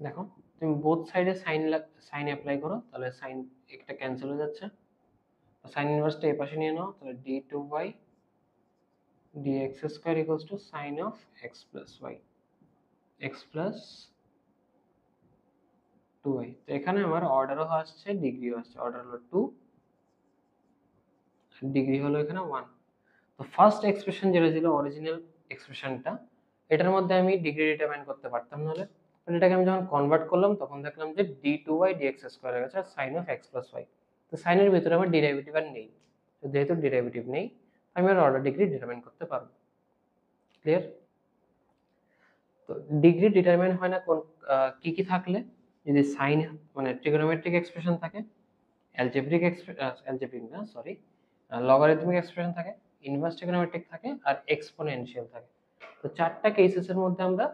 দেখো তুমি বোথ সাইডে সাইন অ্যাপ্লাই করো, তাহলে সাইন একটা ক্যান্সেল হয়ে যাচ্ছে। সাইন ইনভার্সটা এই পাশে নিয়ে নাও, তাহলে d2y dx square equals to sine of x plus y, x plus 2y। তো এখানে আমার অর্ডারও আসছে, ডিগ্রিও আসছে। অর্ডার হলো 2, ডিগ্রি হলো এখানে 1। তো ফার্স্ট এক্সপ্রেশন যেটা ছিল অরিজিনাল এক্সপ্রেশনটা, এটার মধ্যে আমি ডিগ্রি ডিটারমাইন করতে পারতাম না। হলে এটাকে আমি যখন কনভার্ট করলাম তখন দেখলাম যে d2y dx স্কয়ার হয়ে গেছে sine of x plus y। তো সাইনের ভিতরে আমার ডেরিভেটিভ আর নেই, তো যেহেতু ডেরিভেটিভ নেই আমি আর অর্ডার ডিগ্রি ডিটারমাইন করতে পারবো। ক্লিয়ার? তো ডিগ্রি ডিটারমাইন হয় না কোন কি কি থাকলে, যদি সাইন মানে ট্রিগোনোমেট্রিক এক্সপ্রেশন থাকে, অ্যালজেব্রিক না সরি লগারিদমিক এক্সপ্রেশন থাকে, ইনভার্স ট্রিগোনোমেট্রিক থাকে, আর এক্সপোনেনশিয়াল থাকে। তো চারটা কেসেসের মধ্যে আমরা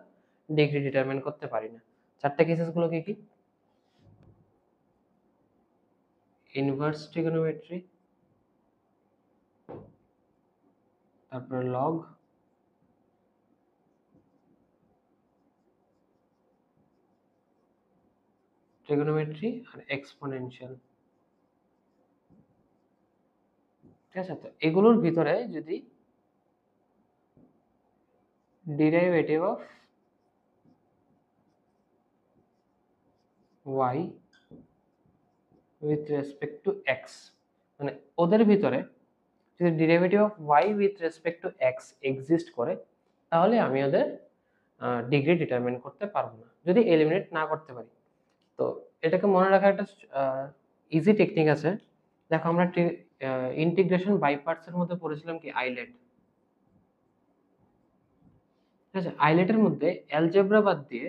ডিগ্রি ডিটারমাইন করতে পারি না। চারটা কেসেস গুলো কি কি? ইনভার্স ট্রিগোনোমেট্রি, তারপর লগ, ট্রিগোনোমেট্রি, আর এক্সপোনেনশিয়াল। ঠিক আছে? তো এগুলোর ভিতরে যদি derivative of y with respect to x, মানে ওদের ভিতরে যদি derivative of y with respect to x exist করে, তাহলে আমি ওদের ডিগ্রি ডিটারমাইন করতে পারবো না, যদি এলিমিনেট না করতে পারি। তো এটাকে মনে রাখার একটা ইজি টেকনিক আছে। দেখো আমরা ইন্টিগ্রেশন বাই পার্টস এর মধ্যে পড়েছিলাম কি আইলেট। ঠিক আছে? আইলেটের মধ্যে অ্যালজেব্রা বাদ দিয়ে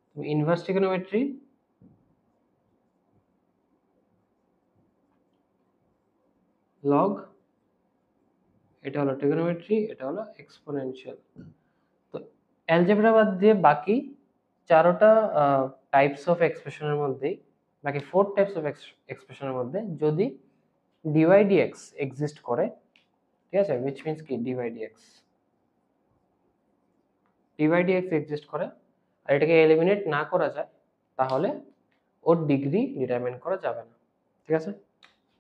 তুমি ইনভার্স ট্রিগোনোমেট্রি, লগ, এটা হলো ট্রিগোনোমেট্রি, এটা হলো এক্সপোনেনশিয়াল। তো অ্যালজেব্রা বাদ দিয়ে বাকি চারটা টাইপস অফ এক্সপ্রেশনের মধ্যেই, বাকি 4 টাইপস অফ এক্সপ্রেশনের মধ্যে যদি dy dx এক্সিস্ট করে, ঠিক আছে, which means কি dy dx এক্সিস্ট করে আর এটাকে এলিমিনেট না করা যায়, তাহলে ওর ডিগ্রি ডিটারমাইন করা যাবে না। ঠিক আছে?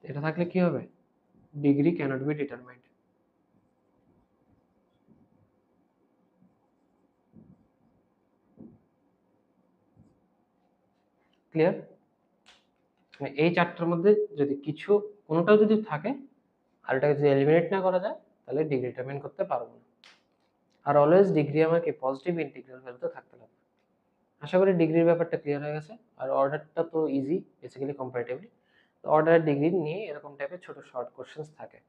এটা থাকলে কি হবে? Degree cannot be determined. Clear? মানে এই চারটার মধ্যে যদি কিছু কোনোটাও যদি থাকে আর এটাকে যদি এলিমিনেট না করা যায়, তাহলে ডিগ্রি ডিটারমাইন করতে পারবো না। আর অলওয়েজ ডিগ্রি আমাকে পজিটিভ ইন্টিগ্রাল ভ্যালুতে থাকতে হবে। আশা করি ডিগ্রির ব্যাপারটা ক্লিয়ার হয়ে গেছে। আর অর্ডারটা তো ইজি বেসিক্যালি কম্পারেটিভলি। তো অর্ডার ডিগ্রি নিয়ে এরকম টাইপের ছোট শর্ট কোশ্চেন্স থাকে।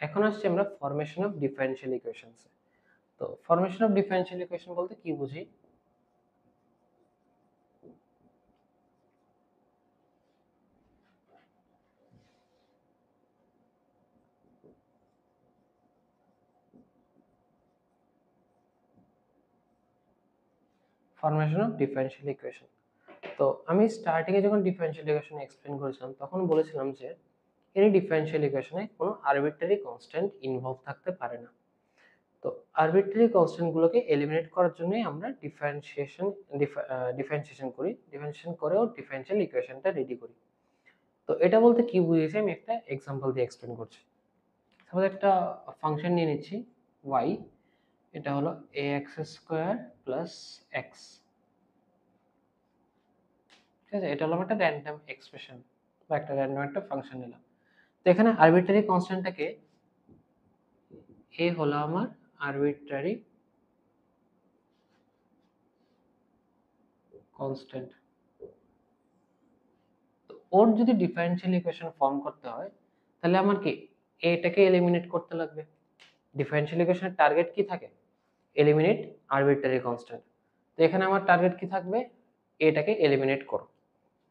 এখন আসছি আমরা ফরমেশন অফ ডিফারেনশিয়াল ইকুয়েশনস। তো ফরমেশন অফ ডিফারেনশিয়াল ইকুয়েশন বলতে কি বুঝি? Formation of differential equation. তো আমি স্টার্টিং এ যখন ডিফারেনশিয়াল ইকুয়েশন এক্সপ্লেইন করেছিলাম তখন বলেছিলাম যে এনি ডিফারেনশিয়াল ইকুয়েশনে কোনো আরবিট্রারি কনস্ট্যান্ট ইনভলভ থাকতে পারে না। তো আরবিট্রারি কনস্ট্যান্ট গুলোকে এলিমিনেট করার জন্যই আমরা ডিফারেন্সিয়েশন করি, ডিফারেন্সিয়েশন করেও ডিফারেনশিয়াল ইকুয়েশনটা রেডি করি। তো এটা বলতে কি বুঝিয়েছি আমি একটা এক্সাম্পল দিয়ে এক্সপ্লেন করছি। সাপোজ একটা ফাংশন নিয়ে নিচ্ছি y, এটা হলো ax স্কয়ার প্লাস x। ঠিক আছে? এটা হলো একটা র্যান্ডম এক্সপ্রেশন। বা একটা র্যান্ডম একটা ফাংশন নিলাম। তো এখানে আরবিট্রারি কনস্ট্যান্টটাকে এ হলো আমার আরবিট্রারি কনস্ট্যান্ট। তো ওর যদি ডিফারেনশিয়াল ইকুয়েশন ফর্ম করতে হয় তাহলে আমার কি এটাকে এলিমিনেট করতে লাগবে। ডিফারেনশিয়াল ইকুয়েশনের টার্গেট কি থাকে? Eliminate arbitrary constant. তো এখানে আমার টার্গেট কি থাকবে? এটাকে এলিমিনেট করো।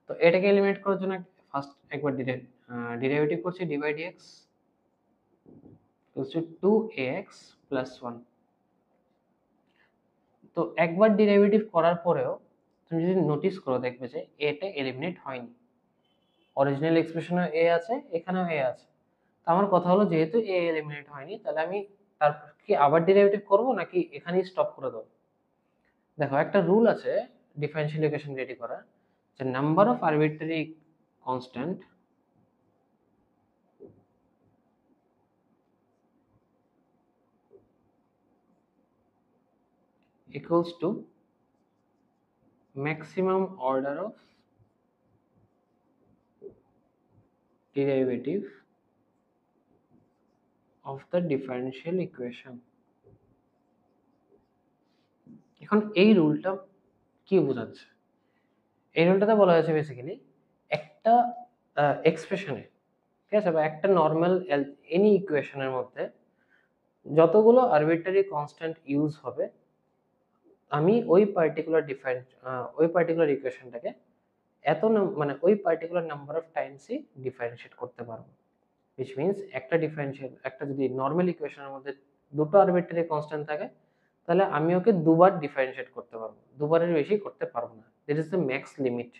তো এটাকে এলিমিনেট করার জন্য ফার্স্ট একবার ডেরিভেটিভ করছি d by dx equals to 2ax plus 1। তো একবার ডেরিভেটিভ করার পরেও তুমি যদি নোটিস করো দেখবে যে এটা এলিমিনেট হয়নি। অরিজিনাল এক্সপ্রেশনে এ আছে, এখানেও এ আছে। তো আমার কথা হলো যেহেতু এ এলিমিনেট হয়নি তাহলে আমি তারপর কি আবার ডেরিভেটিভ করব নাকি এখানেই স্টপ করে দেবো? দেখো একটা রুল আছে ডিফারেনশিয়াল ইকুয়েশন রেডি করার, যে number of arbitrary constant equals to maximum order of derivative of the differential equation। এখন এই রুলটা কি বোঝাচ্ছে? এই রুলটাতে বলা হয়েছে বেসিক্যালি একটা এক্সপ্রেশনে, ঠিক আছে, বা একটা নর্মাল এনি ইকুয়েশনের মধ্যে যতগুলো আরবিট্রারি কনস্ট্যান্ট ইউজ হবে আমি ওই পার্টিকুলার ইকুয়েশনটাকে মানে ওই পার্টিকুলার নাম্বার অফ টাইমসই ডিফারেন্সিয়েট করতে পারবো। which means একটা যদি নর্মাল ইকুয়েশনের মধ্যে দুটো আরবিট্রারি কনস্ট্যান্ট থাকে তাহলে আমি ওকে দুবার ডিফারেন্সিয়েট করতে পারবো, দুবারের বেশি করতে পারবো না। That is the max limit.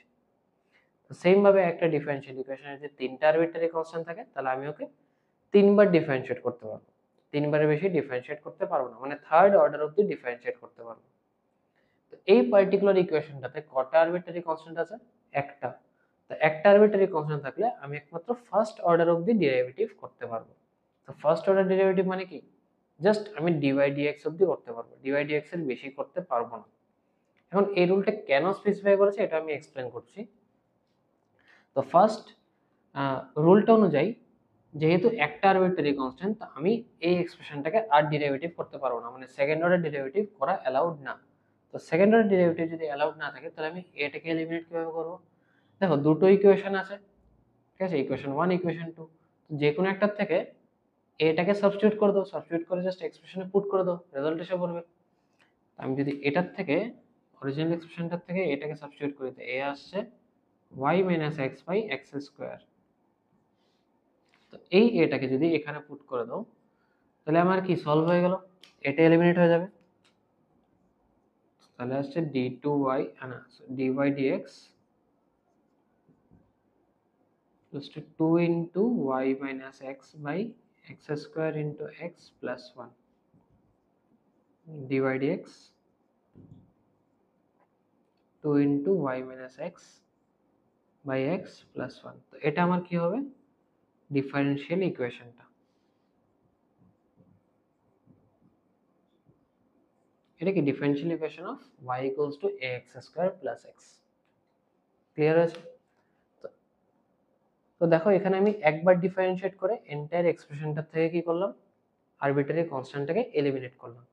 তো সেম ভাবে একটা ডিফারেনশিয়াল ইকুয়েশনের যে তিনটা আরবিট্রারি কনস্ট্যান্ট থাকে তাহলে আমি ওকে তিনবার ডিফারেন্সিয়েট করতে পারবো, তিনবারের বেশি ডিফারেন্সিয়েট করতে পারবো না, মানে থার্ড অর্ডার অব্দি ডিফারেন্সিয়েট করতে পারবো। তো এই পার্টিকুলার ইকুয়েশনটাতে কটা আরবিট্রারি কনস্ট্যান্ট আছে? একটা। তো একটা আরবিট্রারি কনস্ট্যান্ট থাকলে আমি একমাত্র ফার্স্ট অর্ডার অব্দি ডেরিভেটিভ করতে পারবো। তো ফার্স্ট অর্ডার ডেরিভেটিভ মানে কি? জাস্ট আমি ডিওয়াই ডিএক্স অব্দি করতে পারবো, ডিওয়াই ডিএক্স এর বেশি করতে পারবো না। এখন এই রুলটা কেন স্পেসিফাই করেছে এটা আমি এক্সপ্লেন করছি। তো ফার্স্ট রুলটা অনুযায়ী যেহেতু একটা আরবিট্রারি কনস্ট্যান্ট আমি এই এক্সপ্রেশনটাকে আর ডেরিভেটিভ করতে পারবো না, মানে সেকেন্ড অর্ডার ডেরিভেটিভ করা অ্যালাউড না। তো সেকেন্ড অর্ডার ডেরিভেটিভ যদি অ্যালাউড না থাকে তাহলে আমি এটাকে এলিমিনেট কিভাবে করব? দেখো দুটো ইকুয়েশন আছে, ঠিক আছে, ইকুয়েশন 1 ইকুয়েশন 2, যে কোনো একটার থেকে এটাকে সাবস্টিটিউট করে দাও, সাবস্টিটিউট করে জাস্ট এক্সপ্রেশনে পুট করে দাও, রেজাল্ট এসে পড়বে। আমি যদি এটার থেকে অরিজিনাল এক্সপ্রেশনটার থেকে এটাকে সাবস্টিটিউট করি তো এ আসছে y - x by x square. তো এই এটাকে যদি এখানে পুট করে দাও তাহলে আমার কি সলভ হয়ে গেল, এটা এলিমিনেট হয়ে যাবে। তাহলে আসছে d2y না dy dx equals to 2 into y minus x by x square into x plus 1 dy dx 2 into y minus x by x plus 1। তো এটা আমার কি হবে? ডিফারেনশিয়াল ইকুয়েশনটা। এটা কি differential equation of y equals to ax square plus x। Clear আছে? তো দেখো এখানে আমি একবার ডিফারেনশিয়েট করে এন্টায়ার এক্সপ্রেশনটা থেকে কি করলাম? আরবিট্রারি কনস্ট্যান্টটাকে এলিমিনেট করলাম।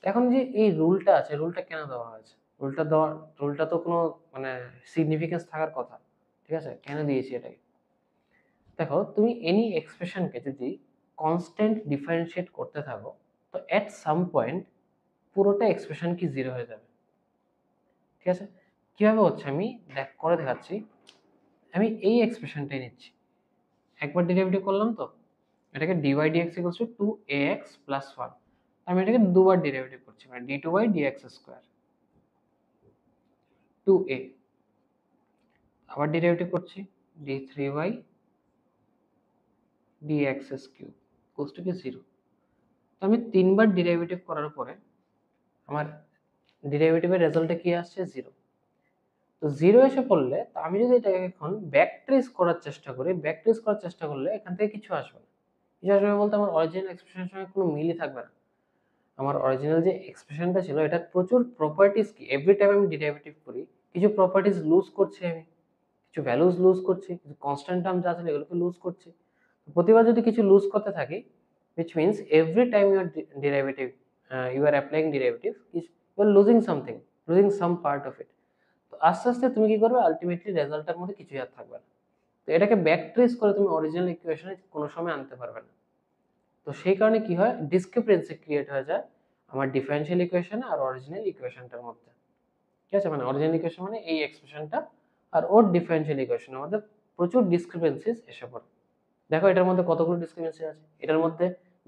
এখন যে এই রুলটা আছে, রুলটা কেন দেওয়া হয়েছে? রুলটা তো কোনো মানে সিগনিফিকেন্স থাকার কথা, ঠিক আছে, কেন দিয়েছি এটাকে? দেখো তুমি এনি এক্সপ্রেশনকে যদি কনস্ট্যান্ট ডিফারেনশিয়েট করতে থাকো তো এট সাম পয়েন্ট পুরোটা এক্সপ্রেশন কি জিরো হয়ে যাবে, ঠিক আছে? কিভাবে হচ্ছে আমি করে দেখাচ্ছি। আমি এই এক্সপ্রেশনটাই নিচ্ছি, একবার ডেরিভেটিভ করলাম তো এটাকে dy dx equals to 2ax plus 1, আমি এটাকে দুবার ডেরিভেটিভ করছি মানে d2y dx স্কয়ার 2a, আবার ডেরিভেটিভ করছি d3y dx cube equals to 0। তো আমি তিনবার ডেরিভেটিভ করার পরে আমার ডেরিভেটিভের রেজাল্টে কি আসছে? 0। তো 0 এসে পড়লে তো আমি যদি এটাকে এখন ব্যাক ট্রেস করার চেষ্টা করি, ব্যাক ট্রেস করার চেষ্টা করলে এখান থেকে কিছু আসবে না। কিছু আসবে বলতে আমার অরিজিনাল এক্সপ্রেশনের সঙ্গে কোনো মিলই থাকবে না। আমার অরিজিনাল যে এক্সপ্রেশনটা ছিল এটা প্রচুর প্রপার্টিজ কি এভরি টাইম আমি ডেরিভেটিভ করি কিছু প্রপার্টিজ লুজ করছি আমি, কিছু ভ্যালুজ লুজ করছি, কিছু কনস্ট্যান্ট টার্ম যা ছিল এগুলোকে লুজ করছি। প্রতিবার যদি কিছু লুজ করতে থাকি, which means every time you are derivative, you are applying derivative, you are losing something, losing some part of it. তো আস্তে আস্তে তুমি কি করবে, আলটিমেটলি রেজাল্টের মধ্যে কিছুই আর থাকবে না। তো এটাকে ব্যাক ট্রেস করে তুমি অরিজিনাল ইকুয়েশনে কোনো সময় আনতে পারবে না। তো সেই কারণে কি হয়, ডিসক্রিপেন্সি ক্রিয়েট হয়ে যায় আমার ডিফারেনশিয়াল ইকুয়েশন আর অরিজিনাল ইকুয়েশনটার মধ্যে। ঠিক আছে, মানে অরিজিনাল ইকুয়েশন মানে এই এক্সপ্রেশনটা আর ওর ডিফারেনশিয়াল ইকুয়েশনের মধ্যে প্রচুর ডিসক্রিপেন্সিস এসে পড়ে। দেখো এটার মধ্যে কতগুলো ডিসক্রিপেন্সি আছে, এটার মধ্যে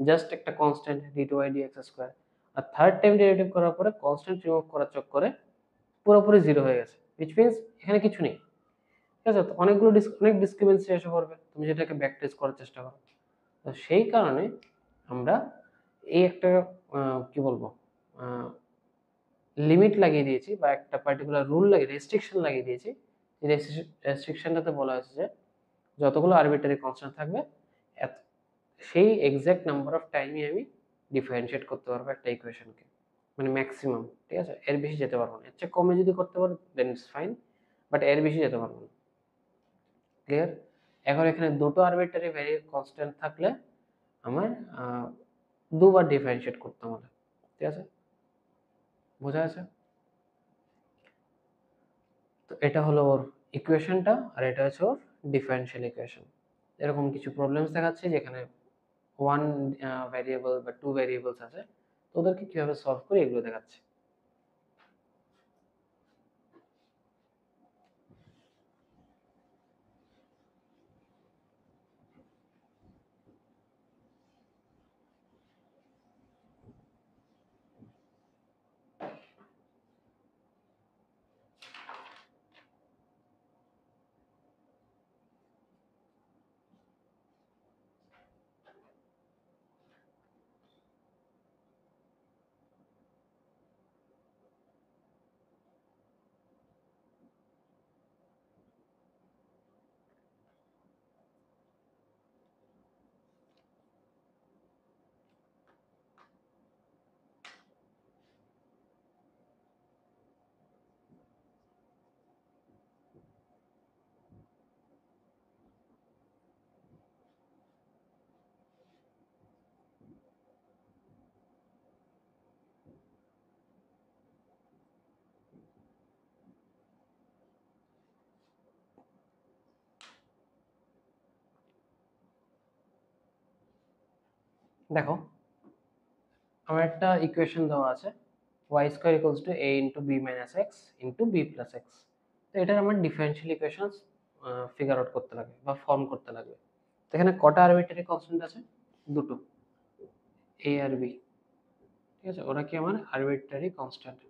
জাস্ট একটা কনস্ট্যান্ট d2y dx স্কয়ার, আর থার্ড টাইম ডেরিভেটিভ করার পরে কনস্ট্যান্ট রিমুভ করার চক্করে পুরোপুরি জিরো হয়ে গেছে, which means এখানে কিছু নেই। ঠিক আছে, তো অনেক ডিসক্রিপেন্সি এসে পড়বে তুমি যেটাকে ব্যাক ট্রেস করার চেষ্টা করো। তো সেই কারণে আমরা এই একটা কি বলবো লিমিট লাগিয়ে দিয়েছি বা একটা পার্টিকুলার রুল লাগিয়ে রেস্ট্রিকশন লাগিয়ে দিয়েছি। এই রেস্ট্রিকশনটাতে বলা হয়েছে যে যতগুলো আরবিট্রারি কনস্ট্যান্ট থাকবে সেই এক্সাক্ট নাম্বার অফ টাইমই আমি ডিফারেন্সিয়েট করতে পারবো একটা ইকুয়েশনকে, মানে ম্যাক্সিমাম। ঠিক আছে, এর বেশি যেতে পারবো না, এর চেয়ে কমে যদি করতে পারো দেন ইটস ফাইন, বাট এর বেশি যেতে পারবো না। ক্লিয়ার? এখন এখানে দুটো আরবিট্রারি ভ্যারিয়েবল কনস্ট্যান্ট থাকলে আমার দুবার ডিফারেন্সিয়েট করতে হবে। ঠিক আছে, বোঝা আছে? তো এটা হলো ওর ইকুয়েশনটা, আর এটা হচ্ছে ওর ডিফারেনশিয়াল ইকুয়েশন। এরকম কিছু প্রবলেমস দেখাচ্ছে যেখানে ওয়ান ভ্যারিয়েবল বা টু ভ্যারিয়েবলস আছে, তো ওদেরকে কিভাবে সলভ করে এগুলো দেখাচ্ছে। দেখো আমার একটা ইকুয়েশন দেওয়া আছে, y square equals to a into b minus x into b plus x। তো এটার আমার ডিফারেনশিয়াল ইকুয়েশনস ফিগার আউট করতে লাগবে বা ফর্ম করতে লাগবে। তো এখানে কটা আরবিট্রারি কনস্ট্যান্ট আছে? দুটো, a আর b। ঠিক আছে, ওরা কি আমার আরবিট্রারি কনস্ট্যান্ট।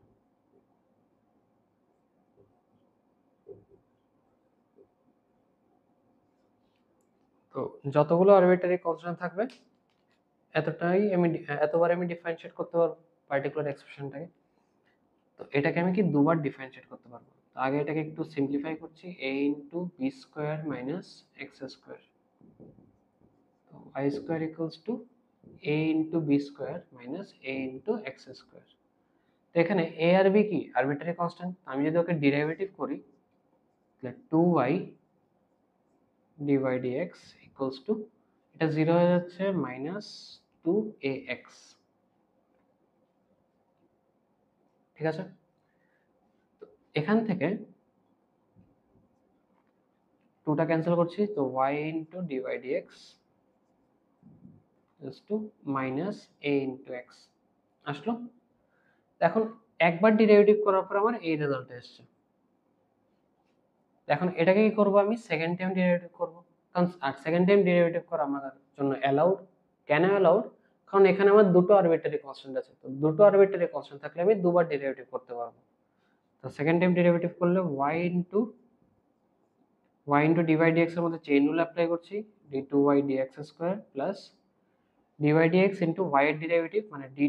তো যতগুলো আরবিট্রারি কনস্ট্যান্ট থাকবে এতবার আমি ডিফারেন্সিয়েট করতে পারবো পার্টিকুলার এক্সপ্রেশনটাকে। তো এটাকে আমি কি দুবার ডিফারেন্সিয়েট করতে পারবো। তো আগে এটাকে একটু সিম্পলিফাই করছি, a into b square minus x square, তো y square equals to a into b square minus a into x square. তো এখানে a আর b কি আরবিট্রারি কনস্ট্যান্ট, আমি যদি ওকে ডেরিভেটিভ করি তাহলে 2y dy dx equals two, এটা 0 হয়ে যাচ্ছে মাইনাস 2ax। ঠিক আছে, তো এখান থেকে 2টা ক্যান্সেল করছি, তো y into dy dx equals to minus a into x আসলো। এখন একবার ডেরিভেটিভ করার পর আমার এই রেজাল্ট এসেছে। এখন এটাকে কি করব, আমি সেকেন্ড টাইম ডেরিভেটিভ করব, কারণ আর সেকেন্ড টাইম ডেরিভেটিভ করা আমার জন্য অ্যালাউড। কেন অ্যালাউড? কারণ এখানে আমার দুটো আরবিট্রারি কনস্ট্যান্ট আছে, তো দুটো আরবিট্রারি কনস্ট্যান্ট থাকলে আমি দুবার ডেরিভেটিভ করতে পারবো। তো সেকেন্ড টাইম ডেরিভেটিভ করলে y ইনটু dy dx এর মধ্যে চেইন রুল অ্যাপ্লাই করছি, d2y dx square plus dy dx into y এর ডেরিভেটিভ মানে dy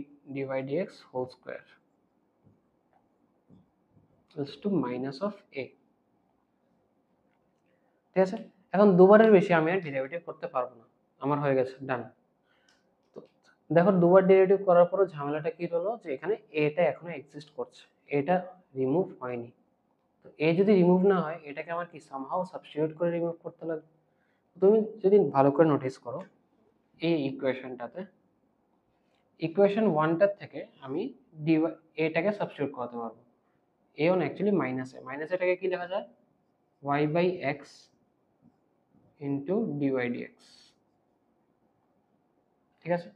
dx whole square equals to minus of a। ঠিক আছে, এখন দুবারের বেশি আমি আর ডেরিভেটিভ করতে পারবো না, আমার হয়ে গেছে ডান। তো দেখো দুবার ডেরিভেটিভ করার পরও ঝামেলাটা কি হলো, যে এখানে এটা এখনো এক্সিস্ট করছে, এটা রিমুভ হয়নি। তো এ যদি রিমুভ না হয় এটাকে আমার কি সামহাউ সাবস্টিটিউট করে রিমুভ করতে লাগবে। তুমি যদি ভালো করে নোটিস করো এই ইকুয়েশনটাতে ইকুয়েশন 1টার থেকে আমি এটাকে সাবস্টিটিউট করতে পারবো। এ অন অ্যাকচুয়ালি মাইনাস এটাকে কি লেখা যায় y/x ইন্টু ডিওয়াই ডিএক্স। ঠিক আছে,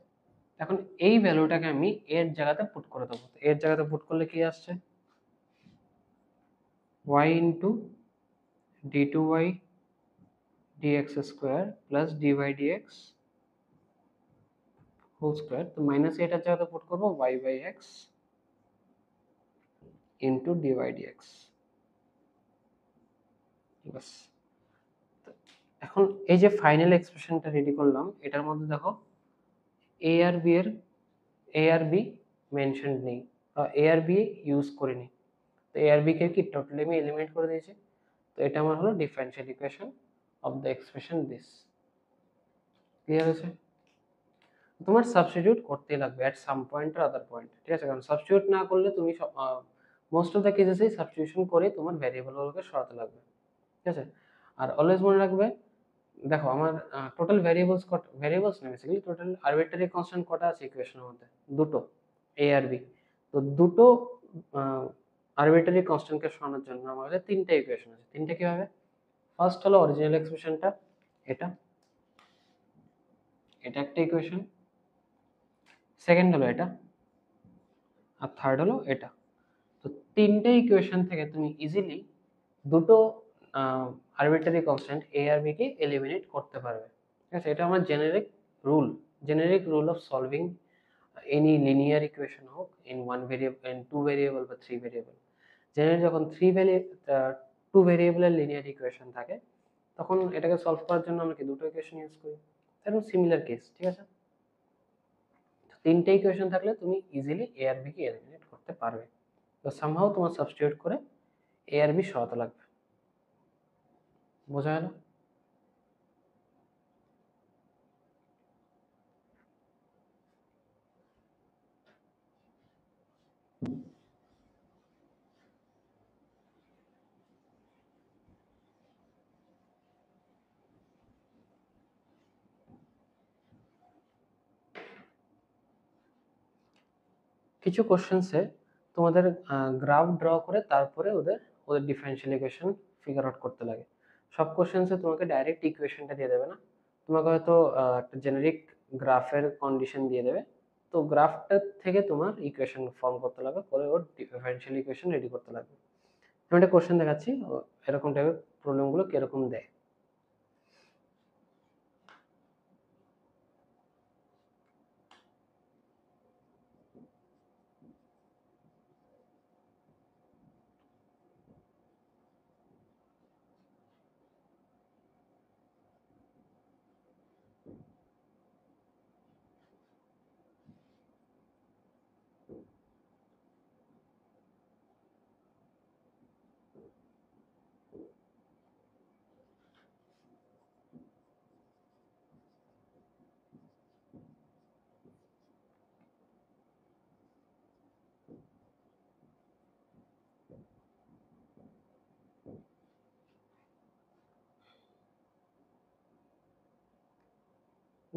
এখন এই ভ্যালুটাকে আমি এর জায়গাতে পুট করে দেবো। এর জায়গাতে পুট করলে কি আসছে y into d2y dx square plus dy dx whole square. তো মাইনাস এটার জায়গাতে পুট করবো y/x ইন্টু ডিওয়াই ডিএক্স। বাস, এখন এই যে ফাইনাল এক্সপ্রেশনটা রেডি করলাম এটার মধ্যে দেখো এ আর বি মেনশন নেই, এ আর বি ইউজ করিনি। তো এ আর বি কে কি টোটালি আমি এলিমিনেট করে দিয়েছি। তো এটা আমার হলো differential equation of the expression this. Clear হয়েছে? তোমার সাবস্টিটিউট করতেই লাগবে অ্যাট সাম পয়েন্ট আর আদার পয়েন্ট। ঠিক আছে, কারণ সাবস্টিটিউট না করলে তুমি মোস্ট অফ দ্য কেসেসেই সাবস্টিটিউশন করে তোমার ভ্যারিয়েবলগুলোকে সরাতে লাগবে। ঠিক আছে, আর অলওয়েজ মনে রাখবে দেখো আমার টোটাল ভ্যারিয়েবলস না, বেসিক্যালি টোটাল আরবিট্রারি কনস্ট্যান্ট কটা আছে ইকুয়েশনের মধ্যে? দুটো, এ আর বি। তো দুটো আরবিট্রারি কনস্ট্যান্টকে সরানোর জন্য আমার কাছে তিনটা ইকুয়েশন আছে। তিনটা কিভাবে? ফার্স্ট হলো অরিজিনাল এক্সপ্রেশনটা, এটা এটা একটা ইকুয়েশন, সেকেন্ড হলো এটা, আর থার্ড হলো এটা। তো তিনটে ইকুয়েশন থেকে তুমি ইজিলি দুটো আরবিট্রারি কনস্ট্যান্ট এ আর বি কে এলিমিনেট করতে পারবে। ঠিক আছে, এটা আমার generic rule of solving any linear equation হোক in one variable, in two variable বা থ্রি ভেরিয়েবল। জেনারেলি যখন টু ভেরিয়েবলের লিনিয়ার ইকুয়েশন থাকে তখন এটাকে সলভ করার জন্য আমরা কি দুটো ইকুয়েশন ইউজ করি। এরকম সিমিলার কেস। ঠিক আছে, তিনটে ইকুয়েশন থাকলে তুমি ইজিলি এ আর বি কে এলিমিনেট করতে পারবে। তো সামহাউ তোমার সাবস্টিটিউট করে এ আর বি সরাতে লাগবে। বোঝা গেল? কিছু কোশ্চেন্সে তোমাদের গ্রাফ ড্র করে তারপরে ওদের ডিফারেনশিয়াল ইকুয়েশন ফিগার আউট করতে লাগে। সব কোশ্চেন্সে তোমাকে ডাইরেক্ট ইকুয়েশনটা দিয়ে দেবে না, তোমাকে হয়তো একটা জেনারিক গ্রাফের কন্ডিশন দিয়ে দেবে। তো গ্রাফটা থেকে তোমার ইকুয়েশন ফর্ম করতে লাগবে, করে ওর ডিফারেনশিয়াল ইকুয়েশন রেডি করতে লাগবে। আমি একটা কোশ্চেন দেখাচ্ছি এরকম টাইপের প্রবলেমগুলো কিরকম দেয়।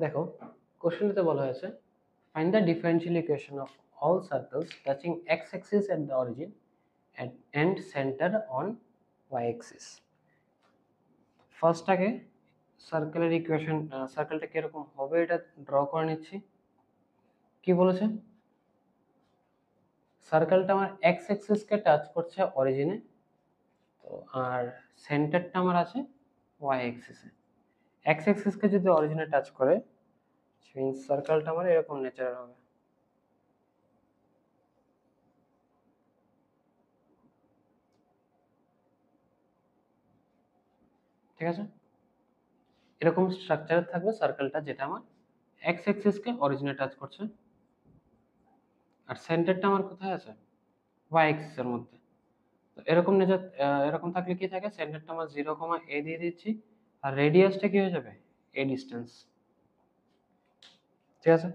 দেখো কোশ্চেনটাতে বলা হয়েছে find the differential equation of all circles touching x-axis at the origin and center on y-axis. ফার্স্টটাকে সার্কেলের ইকুয়েশন, সার্কেলটা কিরকম হবে এটা ড্র করে নিচ্ছি। কি বলেছে? সার্কেলটা আমার এক্স অ্যাক্সিসকে টাচ করছে অরিজিনে, তো আর সেন্টারটা আমার আছে ওয়াই অ্যাক্সিসে। এক্স অ্যাক্সিসকে যদি অরিজিনে টাচ করে মিন্স সার্কেলটা আমার এরকম নেচারের হবে। ঠিক আছে, এরকম স্ট্রাকচার থাকবে সার্কেলটা, যেটা আমার এক্স অ্যাক্সিসকে অরিজিনে টাচ করছে, আর সেন্টারটা আমার কোথায় আছে? ওয়াই অ্যাক্সিসের মধ্যে। তো এরকম নেচার, এরকম থাকলে কি থাকে, সেন্টারটা আমার 0, a দিয়ে দিচ্ছি, আর রেডিয়াসটা কি হয়ে যাবে? a distance. ঠিক আছে,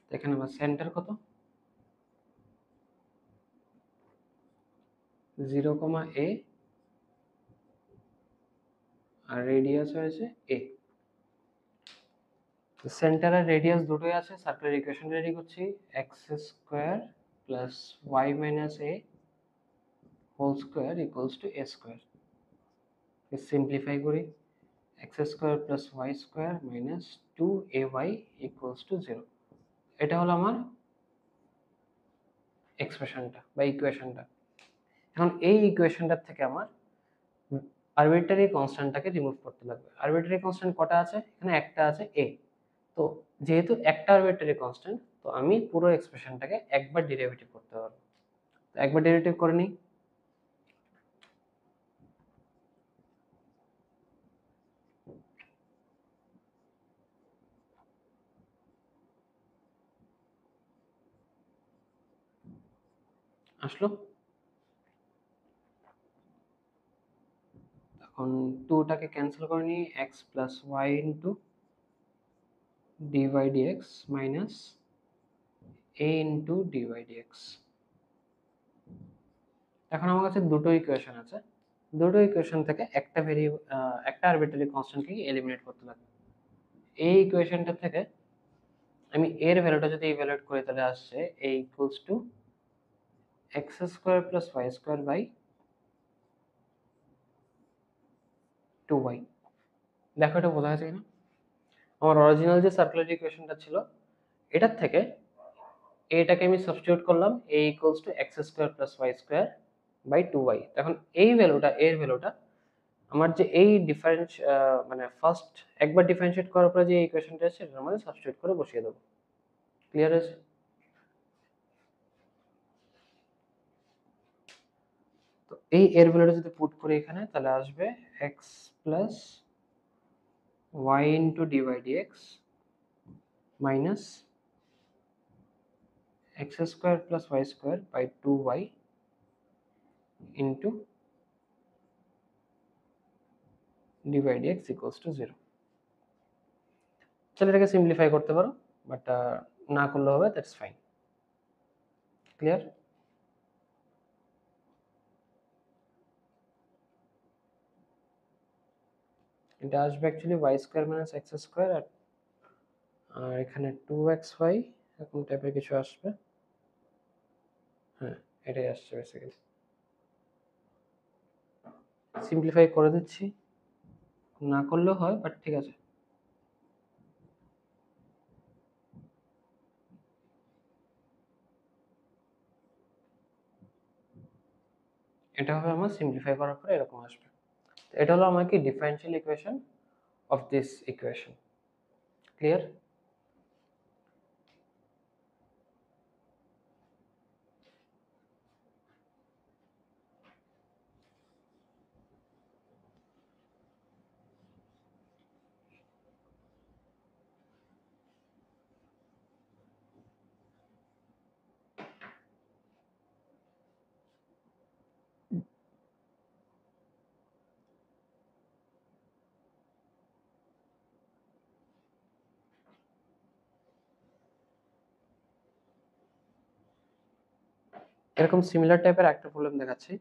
তো এখানে আমার সেন্টার কত? 0, a আর রেডিয়াস হয়েছে a। সেন্টার আর রেডিয়াস দুটোই আছে, সার্কুলার ইকুয়েশন রেডি করছি। X square plus y minus a whole square equals to a square. Simplify করি, x square plus y square minus 2ay equals to 0। এটা হলো আমার এক্সপ্রেশনটা বা ইকুয়েশনটা। এখন এই ইকুয়েশনটার থেকে আমার আরবিট্রারি কনস্ট্যান্টটাকে রিমুভ করতে লাগবে। আরবিট্রারি কনস্ট্যান্ট কটা আছে? এখানে একটা আছে a। তো যেহেতু একটা আরবিট্রারি কনস্ট্যান্ট, তো আমি পুরো এক্সপ্রেশনটাকে একবার ডেরিভেটিভ করতে পারবো। তো একবার ডেরিভেটিভ করে নিই। আসলো। এখন 2টাকে ক্যান্সেল করে নিই, x plus y into dy dx minus a into dy dx। এখন আমার কাছে দুটো ইকুয়েশন আছে, দুটো ইকুয়েশন থেকে একটা একটা আরবিট্রারি কনস্ট্যান্টকে এলিমিনেট করতে লাগবে। এই ইকুয়েশনটা থেকে আমি এর ভ্যালুটা যদি ইভ্যালুয়েট করি, তাহলে আসছে a equals to x square plus y square by 2y। দেখো এটা বোঝা গেছে কিনা? আমার অরিজিনাল যে সার্কুলার ইকুয়েশনটা ছিল, এটার থেকে এটাকে আমি সাবস্টিটিউট করলাম, a equals to x square plus y square by 2y। এখন এই ভ্যালুটা, এর ভ্যালুটা আমার যে এই ডিফারেন্স মানে ফার্স্ট একবার ডিফারেন্সিয়েট করার পরে যে ইকুয়েশনটা আছে, এটার মধ্যে সাবস্টিটিউট করে বসিয়ে দেবো। ক্লিয়ার আছে? তো এই এর ভ্যালুটা যদি পুট করি এখানে, তাহলে আসবে x plus y into dy dx minus x square plus y square by 2y into dy dx equals to 0। চলো এটাকে সিম্পলিফাই করতে পারো, বাট না করলে হবে, দ্যাটস ফাইন। ক্লিয়ার? এটা আসবে actually y square minus x square, আর এখানে 2xy এরকম টাইপের কিছু আসবে। হ্যাঁ, এটাই আসছে বেসিক্যালি। সিম্পলিফাই করে দিচ্ছি, না করলেও হয়, বাট ঠিক আছে। এটা হবে আমার সিম্পলিফাই করার পরে এরকম আসবে। এটা হলো আমার কি differential equation of this equation. Clear? এরকম সিমিলার টাইপের একটা প্রবলেম দেখাচ্ছি।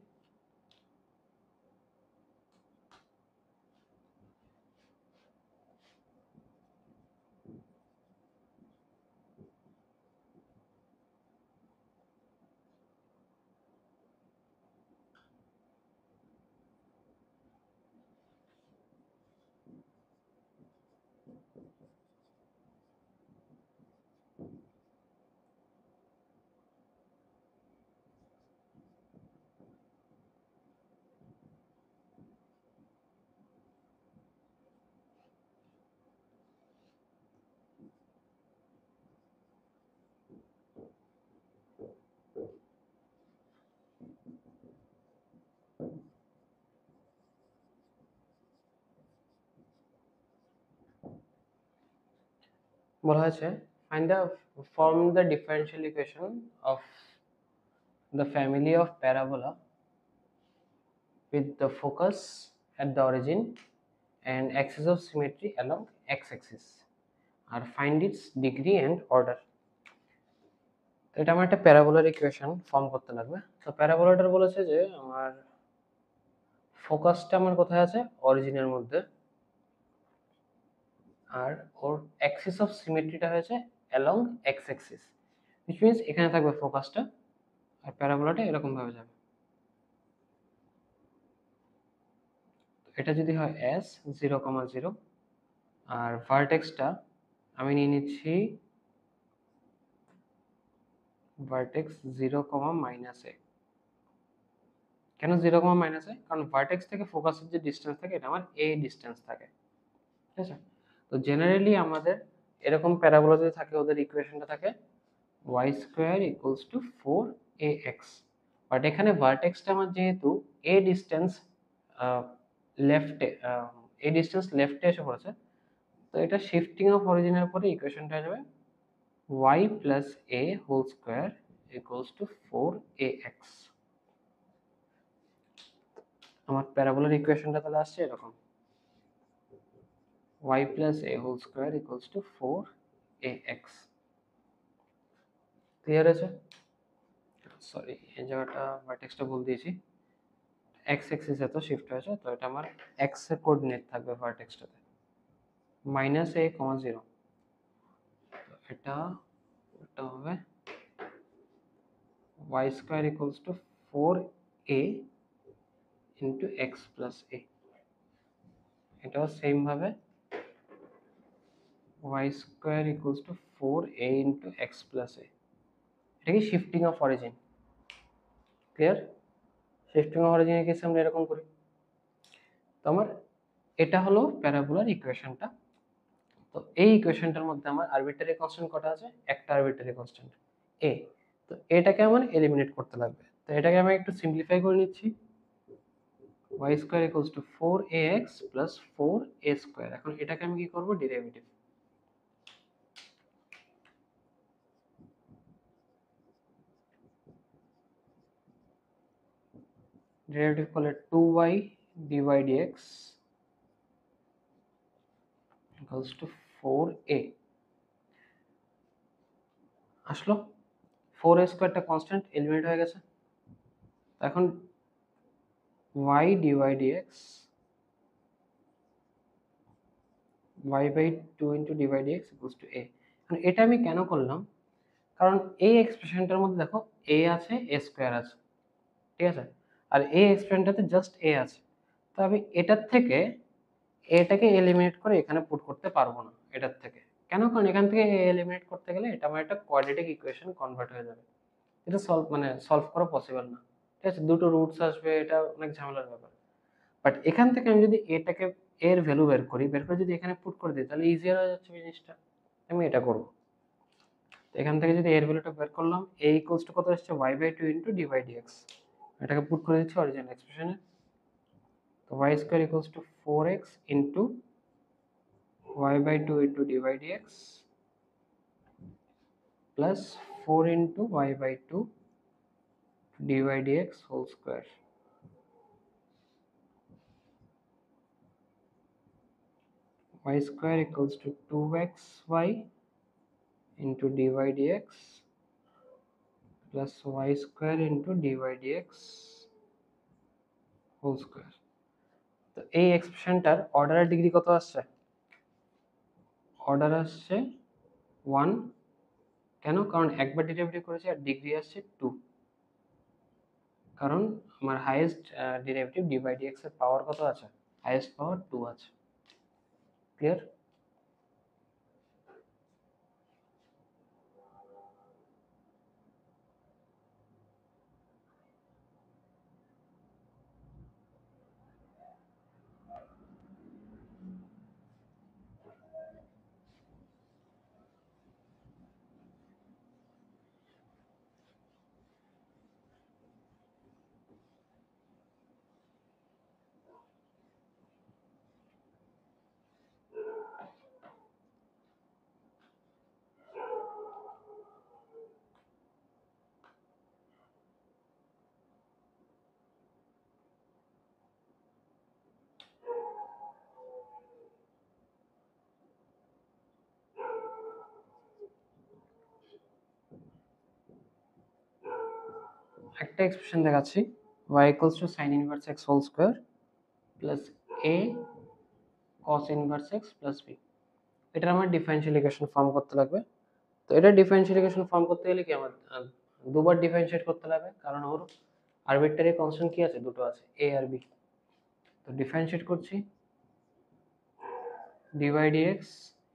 বলা হয়েছে form the differential equation of the family of parabola with the focus at the origin and axis of symmetry along x-axis R find its degree and order। এটা আমার একটা প্যারাবোলার equation form করতে লাগবে। তো প্যারাবোলাটার বলেছে যে আমার ফোকাসটা আমার কোথায় আছে? অরিজিনের মধ্যে। আর ওর অ্যাক্সিস অফ সিমেট্রিটা হয়েছে along x Axis, which means এখানে থাকবে ফোকাসটা আর প্যারাবোলাটা এরকম ভাবে যাবে। এটা যদি হয় s 0,0 আর ভার্টেক্সটা আমি নিয়ে নিচ্ছি ভার্টেক্স 0,-a। কেন 0,-a? কারণ ভার্টেক্স থেকে ফোকাসের যে ডিস্টেন্স থাকে এটা আমার a ডিস্টেন্স থাকে, ঠিক আছে? তো জেনারেলি আমাদের এরকম প্যারাবোলা যদি থাকে ওদের ইকুয়েশনটা থাকে y square equals to 4ax, but এখানে ভার্টেক্সটা আমার যেহেতু a ডিস্টেন্স লেফটে এসে পড়েছে, তো এটা শিফটিং অফ অরিজিনের পরে ইকুয়েশনটা যাবে y plus a whole square equals to 4ax। আমার প্যারাবোলার ইকুয়েশনটা তাহলে আসছে এরকম y plus a whole square equals to 4ax। Clear আছে? সরি এই জায়গাটা ভার্টেক্সটা ভুল দিয়েছি, x অ্যাক্সিস এত শিফট হয়েছে, তো এটা আমার x এর কোঅর্ডিনেট থাকবে ভার্টেক্সটাতে -a,0, এটা হবে y square equals to 4a into x plus a। এটাও সেম ভাবে y square equals to 4a into x plus a। এটা কি shifting of origin? Clear? Shifting of অরিজিনের কেসে আমরা এরকম করি। তো আমার এটা হলো প্যারাবোলার ইকুয়েশনটা। তো এই ইকুয়েশনটার মধ্যে আমার আরবিট্রারি কনস্ট্যান্ট কটা আছে? একটা আরবিট্রারি কনস্ট্যান্ট a। তো এটাকে আমার এলিমিনেট করতে লাগবে, তো এটাকে আমি একটু সিম্পলিফাই করে নিচ্ছি। y square equals to 4ax plus 4a square. এখন এটাকে আমি কি করব? ডেরিভেটিভ। ডেরিভেটিভ করলে 2y dy dx equals to 4a আসলো। 4a স্কয়ারটা কনস্ট্যান্ট, এলিমিনেট হয়ে গেছে। এখন y dy dx y by 2 into dy dx equals to a। এখন এটা আমি কেন করলাম? কারণ এই এক্সপ্রেশনটার মধ্যে দেখো a আছে, a স্কয়ার আছে, ঠিক আছে? আর এই এক্সপ্রেশনটাতে জাস্ট a আছে, তো আমি এটার থেকে এটাকে এলিমিনেট করে এখানে পুট করতে পারবো না এটার থেকে। কেন? কারণ এখান থেকে এলিমিনেট করতে গেলে এটা আমার একটা কোয়াড্রেটিক ইকুয়েশন কনভার্ট হয়ে যাবে, এটা সলভ করা পসিবল না, ঠিক আছে? দুটো রুটস আসবে, এটা অনেক ঝামেলার ব্যাপার। বাট এখান থেকে আমি যদি এটাকে এর ভ্যালু বের করে যদি এখানে পুট করে দিই তাহলে ইজিয়ার হয়ে যাচ্ছে জিনিসটা। আমি এটা করব। এখান থেকে যদি এর ভ্যালুটা বের করলাম, a ইকুয়ালস টু কত আসছে? y by 2 into dy dx। এটাকে পুট করে দিচ্ছি অরিজিনাল এক্সপ্রেশনে। তো y square equals to 4x into y by 2 into dy dx plus 4 into y by 2 dy dx whole square। Y square equals to 2xy into dy dx plus y square into dy dx whole square। তো এই এক্সপ্রেশনটার অর্ডারের degree কত আসছে? Order আসছে 1। কেন? কারণ একবার derivative করেছি আর ডিগ্রি আসছে 2, কারণ আমার হাইয়েস্ট ডেরিভেটিভ dy dx এর পাওয়ার কত আছে? হাইয়েস্ট পাওয়ার 2 আছে। ক্লিয়ার? একটা এক্সপ্রেশন দেখাচ্ছি, y equals to sin inverse x whole square plus a cos inverse x plus b। এটা আমার ডিফারেনশিয়াল ইকুয়েশন ফর্ম করতে লাগবে। তো এটা ডিফারেনশিয়াল ইকুয়েশন ফর্ম করতে গেলে কি আমার দুবার ডিফারেনশিয়েট করতে লাগবে, কারণ ওর আরবিট্রারি কনস্ট্যান্ট কি আছে, দুটো আছে, এ আর বি। তো ডিফারেনশিয়েট করছি, dy dx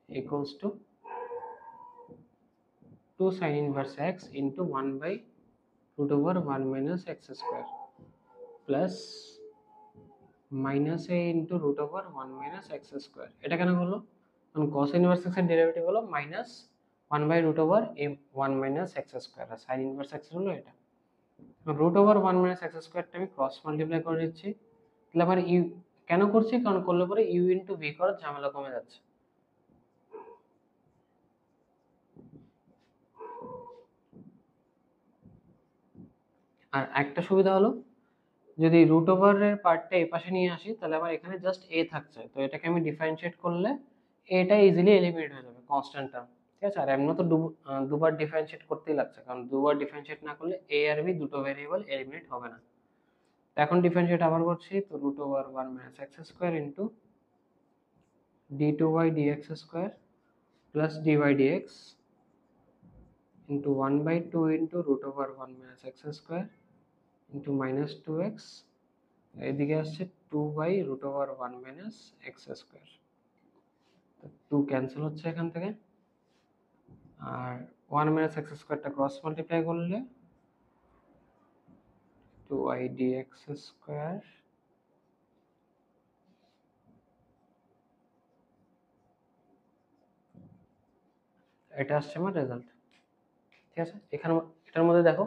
equals to 2 sin inverse x into 1 by root over 1 minus x square plus minus a into root over 1 minus x square। এটা কেন হলো, কারণ cos inverse x এর ডেরিভেটিভ হলো minus 1 by root over a 1 minus x square, আর sin inverse x হলো এটা। root over 1 minus x square টা আমি ক্রস মাল্টিপ্লাই করে দিচ্ছি, তাহলে আবার ইউ কেন করছি, কারণ করলে পরে ইউ ইন্টু ভি করার ঝামেলা কমে যাচ্ছে। আর একটা সুবিধা হলো, যদি রুট ওভারের পার্টটা এই পাশে নিয়ে আসি তাহলে আবার এখানে জাস্ট এ থাকছে, তো এটাকে আমি ডিফারেন্সিয়েট করলে এটা ইজিলি এলিমিনেট হয়ে যাবে কনস্ট্যান্ট টার্ম, ঠিক আছে। আর এমনি তো দুবার ডিফারেন্সিয়েট করতেই লাগছে, কারণ দুবার ডিফারেন্সিয়েট না করলে এ আর বি দুটো ভেরিয়েবল এলিমিনেট হবে না। তো এখন ডিফারেন্সিয়েট আবার করছি, তো root over 1 minus x square into d2y dx square plus dy dx into 1 by 2 into root over 1 minus x square into minus 2x, এদিকে আসছে 2 by root over 1 minus x square, তো 2 ক্যান্সেল হচ্ছে এখান থেকে, আর 1 minus x স্কোয়ারটা cross multiply করলে 2y dx square এটা আসছে আমার রেজাল্ট, ঠিক আছে। এখানে এটার মধ্যে দেখো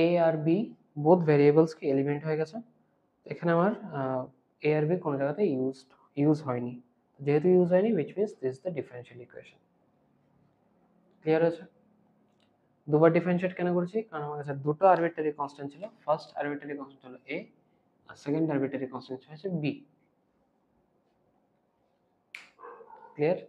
এ আর বি বোথ ভেরিয়েবলস কি এলিমেন্ট হয়ে গেছে, এখানে আমার এ আর বি কোনো জায়গাতে ইউজ হয়নি, যেহেতু ইউজ হয়নি which means this is the differential equation। Clear হয়েছে? দুবার ডিফারেন্সিয়েট কেন করেছি, কারণ আমার কাছে দুটো আরবিট্রারি কনস্ট্যান্ট ছিল, ফার্স্ট আরবিট্রারি কনস্ট্যান্ট হলো এ আর সেকেন্ড আরবিট্রারি কনস্ট্যান্ট হচ্ছে বি। ক্লিয়ার?